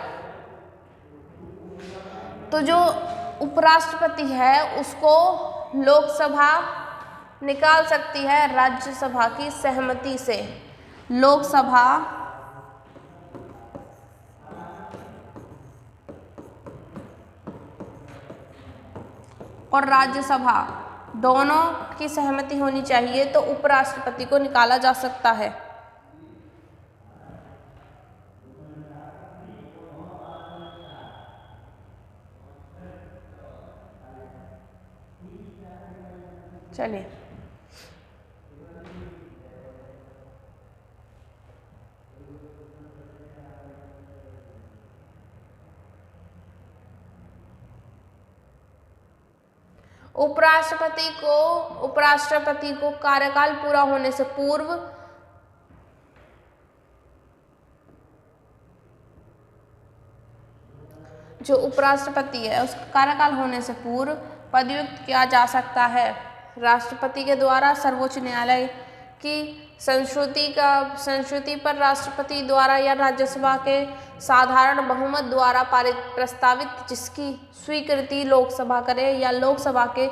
Speaker 1: तो जो उपराष्ट्रपति है उसको लोकसभा निकाल सकती है राज्यसभा की सहमति से। लोकसभा और राज्यसभा दोनों की सहमति होनी चाहिए तो उपराष्ट्रपति को निकाला जा सकता है। चलिए, उपराष्ट्रपति को कार्यकाल पूरा होने से पूर्व जो उपराष्ट्रपति है उसका कार्यकाल होने से पूर्व पदयुक्त किया जा सकता है राष्ट्रपति के द्वारा। सर्वोच्च न्यायालय की संस्तुति पर राष्ट्रपति द्वारा या राज्यसभा के साधारण बहुमत द्वारा पारित प्रस्तावित जिसकी स्वीकृति लोकसभा करे या लोकसभा के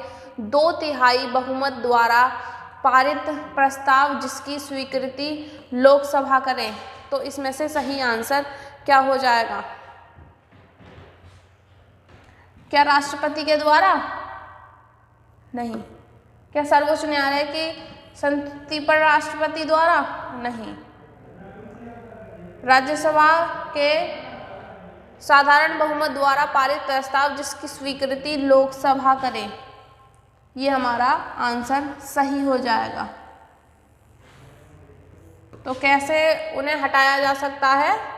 Speaker 1: 2/3 बहुमत द्वारा पारित प्रस्ताव जिसकी स्वीकृति लोकसभा करे। तो इसमें से सही आंसर क्या हो जाएगा? क्या राष्ट्रपति के द्वारा? नहीं। क्या सर्वोच्च न्यायालय की संस्तुति पर राष्ट्रपति द्वारा? नहीं। राज्यसभा के साधारण बहुमत द्वारा पारित प्रस्ताव जिसकी स्वीकृति लोकसभा करे। ये हमारा आंसर सही हो जाएगा। तो कैसे उन्हें हटाया जा सकता है?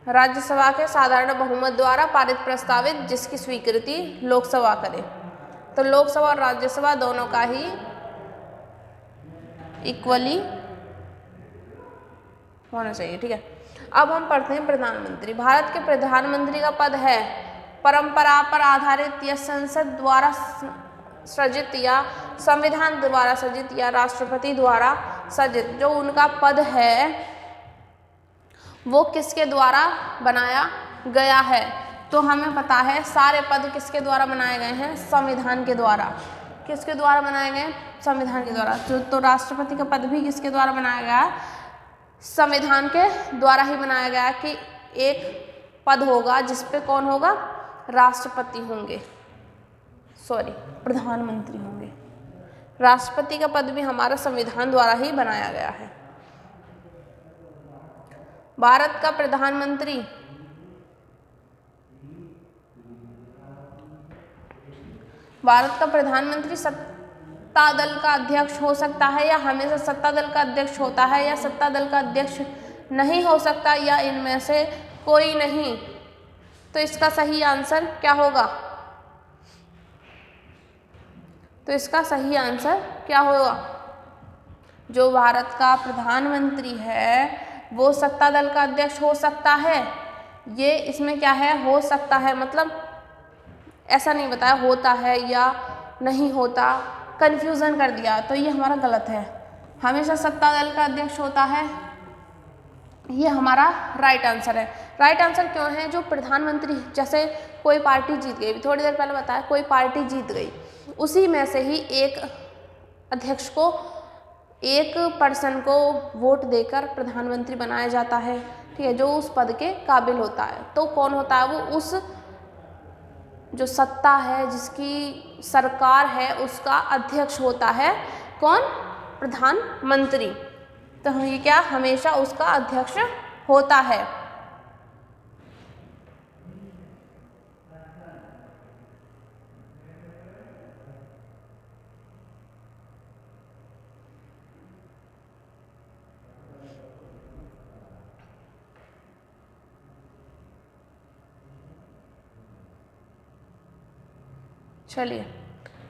Speaker 1: राज्यसभा के साधारण बहुमत द्वारा पारित प्रस्तावित जिसकी स्वीकृति लोकसभा करे। तो लोकसभा और राज्यसभा दोनों का ही इक्वली होना चाहिए। ठीक है, अब हम पढ़ते हैं प्रधानमंत्री। भारत के प्रधानमंत्री का पद है परंपरा पर आधारित या संसद द्वारा सृजित या संविधान द्वारा सृजित या राष्ट्रपति द्वारा सृजित। जो उनका पद है वो किसके द्वारा बनाया गया है? तो हमें पता है सारे पद किसके द्वारा बनाए गए हैं? संविधान के द्वारा। किसके द्वारा बनाए गए? संविधान के द्वारा। तो राष्ट्रपति का पद भी किसके द्वारा बनाया गया? संविधान के द्वारा ही बनाया गया कि एक पद होगा जिसपे कौन होगा? राष्ट्रपति होंगे, सॉरी प्रधानमंत्री होंगे। राष्ट्रपति का पद भी हमारा संविधान द्वारा ही बनाया गया है। भारत का प्रधानमंत्री सत्ता दल का अध्यक्ष हो सकता है या हमेशा सत्ता दल का अध्यक्ष होता है या सत्ता दल का अध्यक्ष नहीं हो सकता या इनमें से कोई नहीं। तो इसका सही आंसर क्या होगा? तो इसका सही आंसर क्या होगा? जो भारत का प्रधानमंत्री है वो सत्ता दल का अध्यक्ष हो सकता है। ये इसमें क्या है? हो सकता है, मतलब ऐसा नहीं बताया होता है या नहीं होता, कंफ्यूजन कर दिया, तो ये हमारा गलत है। हमेशा सत्ता दल का अध्यक्ष होता है, ये हमारा राइट आंसर है। राइट आंसर क्यों है? जो प्रधानमंत्री, जैसे कोई पार्टी जीत गई, थोड़ी देर पहले बताया कोई पार्टी जीत गई, उसी में से ही एक अध्यक्ष को, एक पर्सन को वोट देकर प्रधानमंत्री बनाया जाता है। ठीक है, जो उस पद के काबिल होता है। तो कौन होता है? वो उस जो सत्ता है, जिसकी सरकार है, उसका अध्यक्ष होता है। कौन? प्रधानमंत्री। तो ये क्या हमेशा उसका अध्यक्ष होता है। चलिए,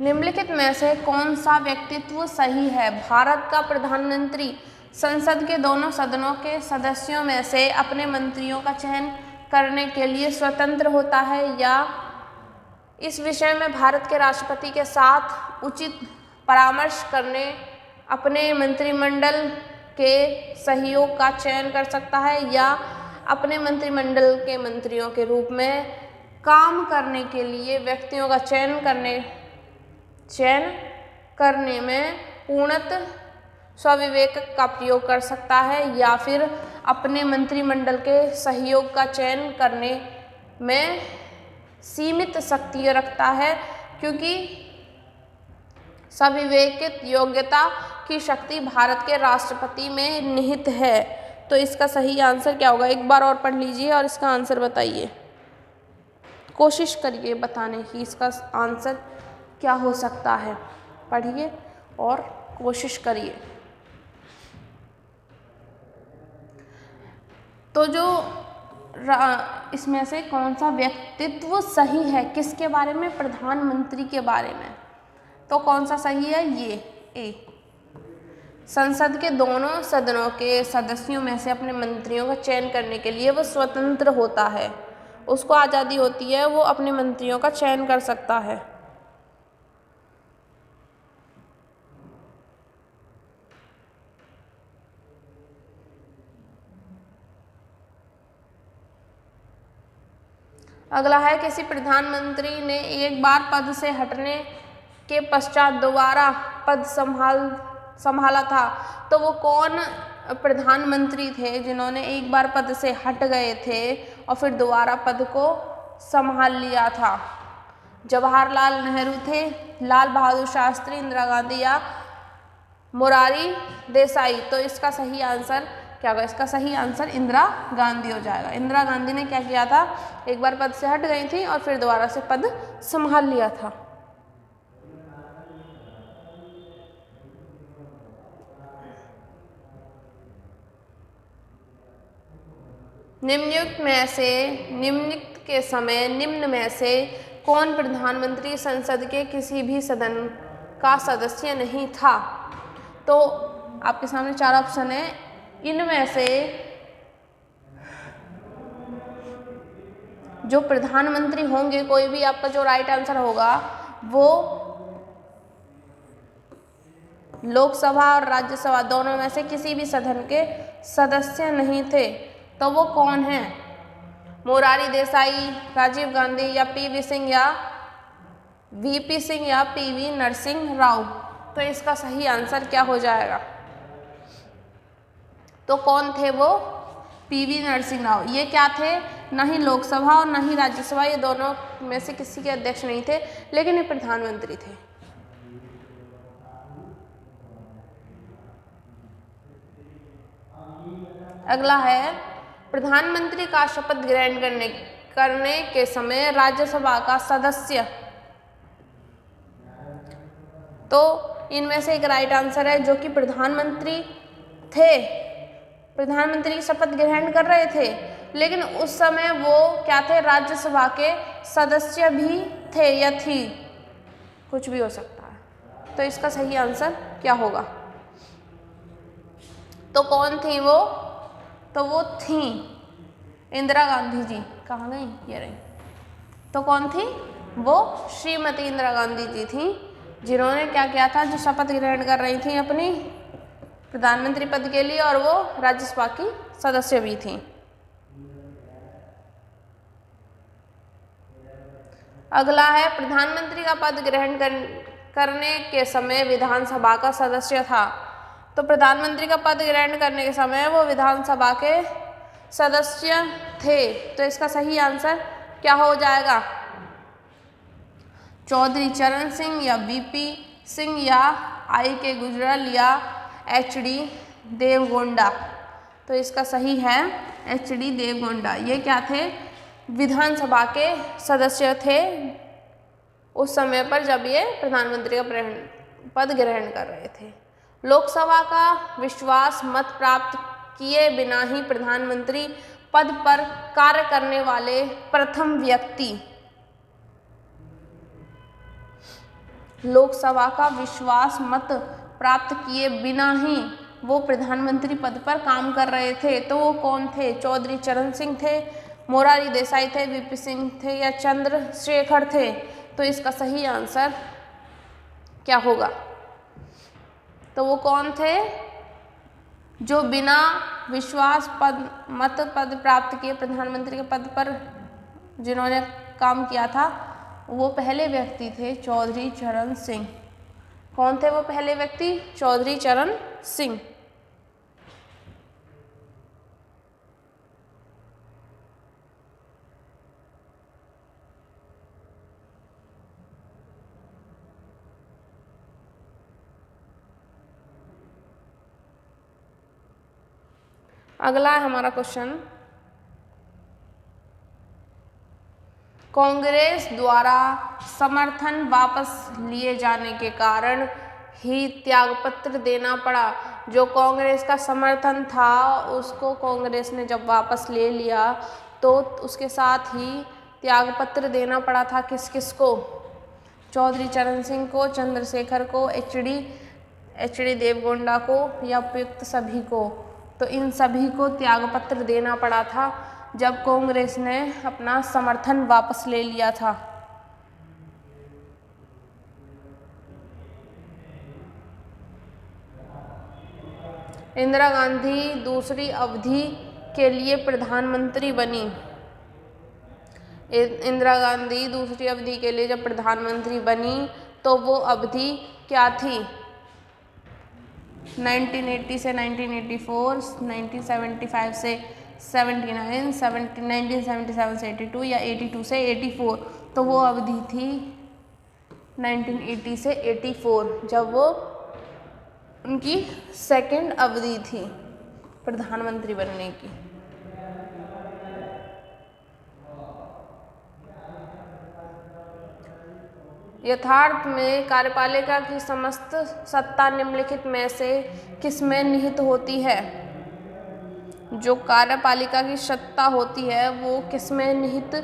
Speaker 1: निम्नलिखित में से कौन सा व्यक्तित्व सही है? भारत का प्रधानमंत्री संसद के दोनों सदनों के सदस्यों में से अपने मंत्रियों का चयन करने के लिए स्वतंत्र होता है या इस विषय में भारत के राष्ट्रपति के साथ उचित परामर्श करने अपने मंत्रिमंडल के सहयोग का चयन कर सकता है या अपने मंत्रिमंडल के मंत्रियों के रूप में काम करने के लिए व्यक्तियों का चयन करने में पूर्णतः स्वविवेक का प्रयोग कर सकता है या फिर अपने मंत्रिमंडल के सहयोग का चयन करने में सीमित शक्ति रखता है, क्योंकि स्वविवेकित योग्यता की शक्ति भारत के राष्ट्रपति में निहित है। तो इसका सही आंसर क्या होगा? एक बार और पढ़ लीजिए और इसका आंसर बताइए। कोशिश करिए बताने की इसका आंसर क्या हो सकता है। पढ़िए और कोशिश करिए। तो जो इसमें से कौन सा व्यक्तित्व सही है? किसके बारे में? प्रधानमंत्री के बारे में। तो कौन सा सही है? ये ए। संसद के दोनों सदनों के सदस्यों में से अपने मंत्रियों का चयन करने के लिए वो स्वतंत्र होता है, उसको आज़ादी होती है, वो अपने मंत्रियों का चयन कर सकता है। अगला है, किसी प्रधानमंत्री ने एक बार पद से हटने के पश्चात दोबारा पद संभाला था, तो वो कौन प्रधानमंत्री थे जिन्होंने एक बार पद से हट गए थे और फिर दोबारा पद को संभाल लिया था? जवाहरलाल नेहरू थे, लाल बहादुर शास्त्री, इंदिरा गांधी या मोरारी देसाई? तो इसका सही आंसर क्या होगा? इसका सही आंसर इंदिरा गांधी हो जाएगा। इंदिरा गांधी ने क्या किया था? एक बार पद से हट गई थी और फिर दोबारा से पद संभाल लिया था। निम्नलिखित के समय निम्न में से कौन प्रधानमंत्री संसद के किसी भी सदन का सदस्य नहीं था? तो आपके सामने 4 ऑप्शन है, इनमें से जो प्रधानमंत्री होंगे, कोई भी आपका जो राइट आंसर होगा वो लोकसभा और राज्यसभा दोनों में से किसी भी सदन के सदस्य नहीं थे। तो वो कौन है? मोरारी देसाई, राजीव गांधी या पीवी सिंह या वीपी सिंह या पीवी नरसिंह राव? तो इसका सही आंसर क्या हो जाएगा? तो कौन थे वो? पीवी नरसिंह राव। ये क्या थे? ना ही लोकसभा और ना ही राज्यसभा, ये दोनों में से किसी के अध्यक्ष नहीं थे, लेकिन ये प्रधानमंत्री थे। अगला है, प्रधानमंत्री का शपथ ग्रहण करने के समय राज्यसभा का सदस्य? तो इनमें से एक राइट आंसर है जो कि प्रधानमंत्री थे, प्रधानमंत्री की शपथ ग्रहण कर रहे थे, लेकिन उस समय वो क्या थे? राज्यसभा के सदस्य भी थे या थी, कुछ भी हो सकता है। तो इसका सही आंसर क्या होगा? तो कौन थी वो? तो वो थी इंदिरा गांधी जी। कहाँ गई? ये रही। तो कौन थी वो? श्रीमती इंदिरा गांधी जी थी, जिन्होंने क्या किया था? जो शपथ ग्रहण कर रही थी अपनी प्रधानमंत्री पद के लिए, और वो राज्यसभा की सदस्य भी थी। अगला है, प्रधानमंत्री का पद ग्रहण करने के समय विधानसभा का सदस्य था? तो प्रधानमंत्री का पद ग्रहण करने के समय वो विधानसभा के सदस्य थे। तो इसका सही आंसर क्या हो जाएगा? चौधरी चरण सिंह या वीपी सिंह या आई.के. गुजराल या एच.डी. देवगौड़ा? तो इसका सही है एच.डी. देवगौड़ा। ये क्या थे? विधानसभा के सदस्य थे उस समय पर जब ये प्रधानमंत्री का पद ग्रहण कर रहे थे। लोकसभा का विश्वास मत प्राप्त किए बिना ही प्रधानमंत्री पद पर कार्य करने वाले प्रथम व्यक्ति? लोकसभा का विश्वास मत प्राप्त किए बिना ही वो प्रधानमंत्री पद पर काम कर रहे थे, तो वो कौन थे? चौधरी चरण सिंह थे, मोरारी देसाई थे, वीपी सिंह थे या चंद्रशेखर थे? तो इसका सही आंसर क्या होगा? तो वो कौन थे जो बिना विश्वास मत पद प्राप्त किए प्रधानमंत्री के पद पर जिन्होंने काम किया था? वो पहले व्यक्ति थे चौधरी चरण सिंह। कौन थे वो पहले व्यक्ति? चौधरी चरण सिंह। अगला है हमारा क्वेश्चन, कांग्रेस द्वारा समर्थन वापस लिए जाने के कारण ही त्यागपत्र देना पड़ा। जो कांग्रेस का समर्थन था उसको कांग्रेस ने जब वापस ले लिया तो उसके साथ ही त्यागपत्र देना पड़ा था। किस किस को? चौधरी चरण सिंह को, चंद्रशेखर को, एच.डी. देवगौड़ा को या उपयुक्त सभी को? तो इन सभी को त्यागपत्र देना पड़ा था जब कांग्रेस ने अपना समर्थन वापस ले लिया था। इंदिरा गांधी दूसरी अवधि के लिए प्रधानमंत्री बनी। इंदिरा गांधी दूसरी अवधि के लिए जब प्रधानमंत्री बनी तो वो अवधि क्या थी? 1980 से 1984, 1975 से 79, 1977 से 82 या 82 से 84, तो वो अवधि थी 1980 से 84, जब वो उनकी सेकंड अवधि थी प्रधानमंत्री बनने की। यथार्थ में कार्यपालिका की समस्त सत्ता निम्नलिखित में से किसमें निहित होती है? जो कार्यपालिका की सत्ता होती है वो किसमें निहित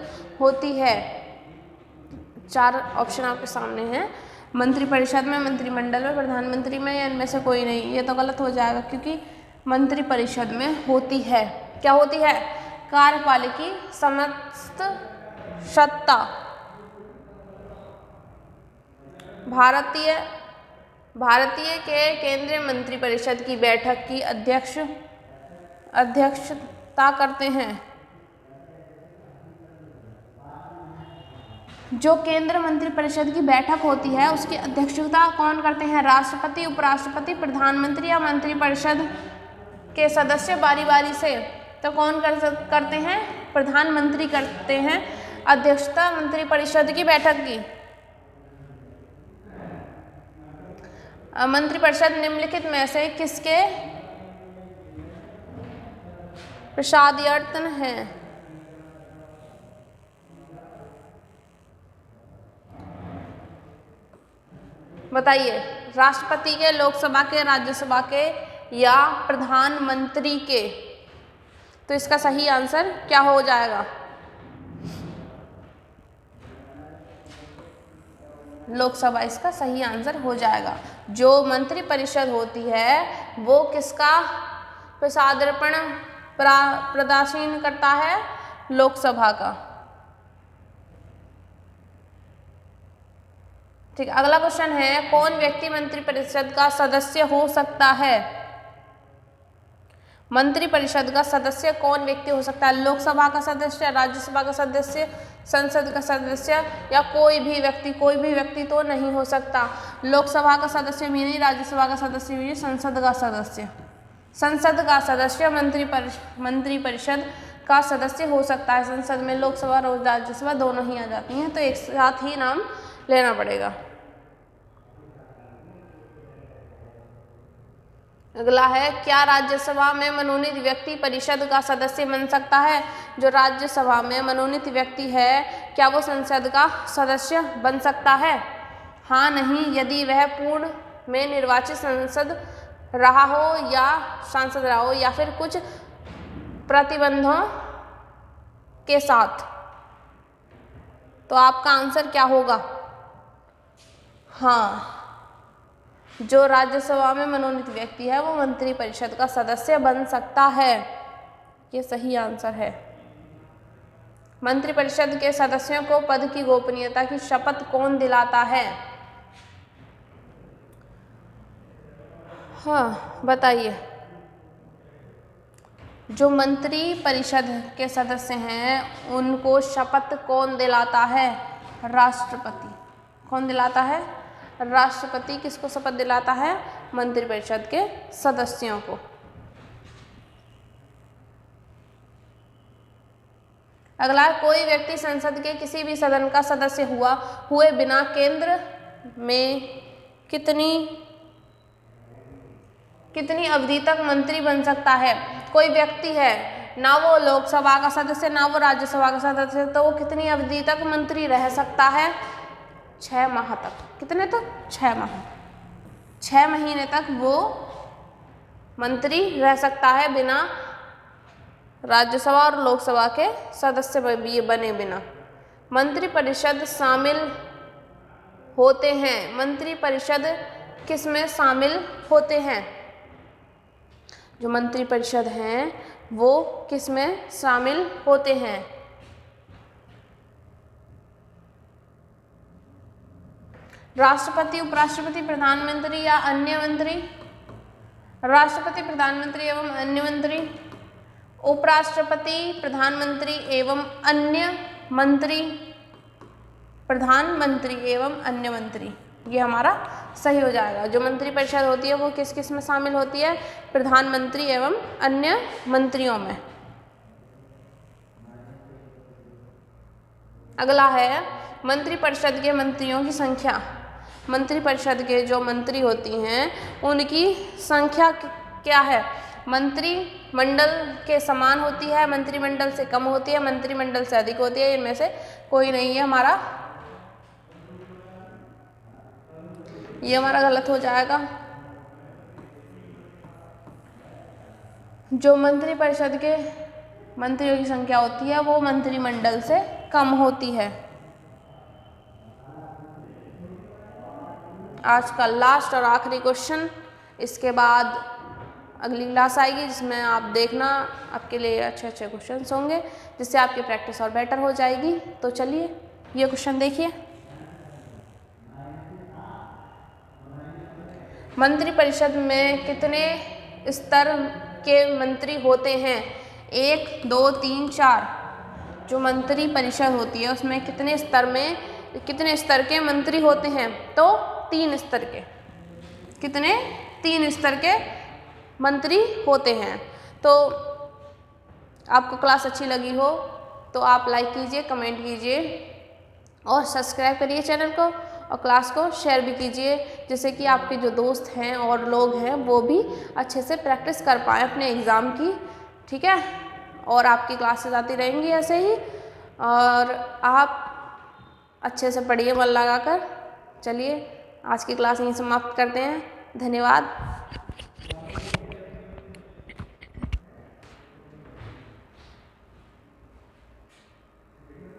Speaker 1: होती है? 4 ऑप्शन आपके सामने हैं। मंत्रिपरिषद में, मंत्रिमंडल में, प्रधानमंत्री में, या इनमें से कोई नहीं। ये तो गलत हो जाएगा क्योंकि मंत्रिपरिषद में होती है। क्या होती है? कार्यपालिका की समस्त सत्ता। भारतीय के केंद्रीय मंत्रिपरिषद की बैठक की अध्यक्षता करते हैं। जो केंद्र मंत्रिपरिषद की बैठक होती है उसकी अध्यक्षता कौन करते हैं? राष्ट्रपति, उपराष्ट्रपति, प्रधानमंत्री या मंत्रिपरिषद के सदस्य बारी बारी से। तो कौन करते हैं? प्रधानमंत्री करते हैं अध्यक्षता मंत्रिपरिषद की बैठक की। मंत्रिपरिषद निम्नलिखित में से किसके प्रसादयतन है? बताइए। राष्ट्रपति के, लोकसभा के, राज्यसभा के या प्रधानमंत्री के? तो इसका सही आंसर क्या हो जाएगा? लोकसभा इसका सही आंसर हो जाएगा। जो मंत्रिपरिषद होती है वो किसका प्रदर्शन करता है? लोकसभा का। ठीक, अगला क्वेश्चन है, कौन व्यक्ति मंत्रिपरिषद का सदस्य हो सकता है? मंत्रिपरिषद का सदस्य कौन व्यक्ति हो सकता है? लोकसभा का सदस्य, राज्यसभा का सदस्य, संसद का सदस्य या कोई भी व्यक्ति तो नहीं हो सकता। लोकसभा का सदस्य भी नहीं, राज्यसभा का सदस्य भी नहीं, संसद का सदस्य मंत्रिपरिषद का सदस्य हो सकता है। संसद में लोकसभा और राज्यसभा दोनों ही आ जाती हैं, तो एक साथ ही नाम लेना पड़ेगा। अगला है, क्या राज्यसभा में मनोनीत व्यक्ति परिषद का सदस्य बन सकता है? जो राज्यसभा में मनोनीत व्यक्ति है क्या वो संसद का सदस्य बन सकता है? हाँ, नहीं, यदि वह पूर्व में निर्वाचित सांसद रहा हो या फिर कुछ प्रतिबंधों के साथ। तो आपका आंसर क्या होगा? हाँ, जो राज्यसभा में मनोनीत व्यक्ति है वो मंत्रिपरिषद का सदस्य बन सकता है। ये सही आंसर है। मंत्रिपरिषद के सदस्यों को पद की गोपनीयता की शपथ कौन दिलाता है? हाँ, बताइए। जो मंत्रिपरिषद के सदस्य हैं उनको शपथ कौन दिलाता है? राष्ट्रपति। कौन दिलाता है? राष्ट्रपति किसको शपथ दिलाता है? मंत्रिपरिषद के सदस्यों को। अगला, कोई व्यक्ति संसद के किसी भी सदन का सदस्य हुए बिना केंद्र में कितनी अवधि तक मंत्री बन सकता है? कोई व्यक्ति है, ना वो लोकसभा का सदस्य ना वो राज्यसभा का सदस्य, तो वो कितनी अवधि तक मंत्री रह सकता है? 6 माह तक। कितने तक? 6 माह। 6 महीने तक वो मंत्री रह सकता है बिना राज्यसभा और लोकसभा के सदस्य बने बिना। मंत्रिपरिषद शामिल होते हैं। मंत्रिपरिषद किस में शामिल होते हैं? जो मंत्रिपरिषद हैं वो किस में शामिल होते हैं? राष्ट्रपति, उपराष्ट्रपति, प्रधानमंत्री या अन्य मंत्री? राष्ट्रपति, प्रधानमंत्री एवं अन्य मंत्री, उपराष्ट्रपति, प्रधानमंत्री एवं अन्य मंत्री, प्रधानमंत्री एवं अन्य मंत्री। ये हमारा सही हो जाएगा। जो मंत्रिपरिषद होती है वो किस किस में शामिल होती है? प्रधानमंत्री एवं अन्य मंत्रियों में। अगला है मंत्रिपरिषद के मंत्रियों की संख्या। मंत्रिपरिषद के जो मंत्री होती हैं उनकी संख्या क्या है? मंत्रिमंडल के समान होती है, मंत्रिमंडल से कम होती है, मंत्रिमंडल से अधिक होती है, इनमें से कोई नहीं है हमारा, ये हमारा गलत हो जाएगा। जो मंत्रिपरिषद के मंत्रियों की संख्या होती है वो मंत्रिमंडल से कम होती है। आज का लास्ट और आखिरी क्वेश्चन, इसके बाद अगली क्लास आएगी जिसमें आप देखना, आपके लिए अच्छे अच्छे क्वेश्चंस होंगे जिससे आपकी प्रैक्टिस और बेटर हो जाएगी। तो चलिए ये क्वेश्चन देखिए। मंत्रिपरिषद में कितने स्तर के मंत्री होते हैं? 1, 2, 3, 4। जो मंत्रिपरिषद होती है उसमें कितने स्तर के मंत्री होते हैं? तो 3 स्तर के। कितने? 3 स्तर के मंत्री होते हैं। तो आपको क्लास अच्छी लगी हो तो आप लाइक कीजिए, कमेंट कीजिए और सब्सक्राइब करिए चैनल को, और क्लास को शेयर भी कीजिए जिससे कि आपके जो दोस्त हैं और लोग हैं वो भी अच्छे से प्रैक्टिस कर पाएँ अपने एग्ज़ाम की। ठीक है, और आपकी क्लासेस आती रहेंगी ऐसे ही, और आप अच्छे से पढ़िए मन लगाकर। चलिए आज की क्लास यहीं समाप्त करते हैं। धन्यवाद।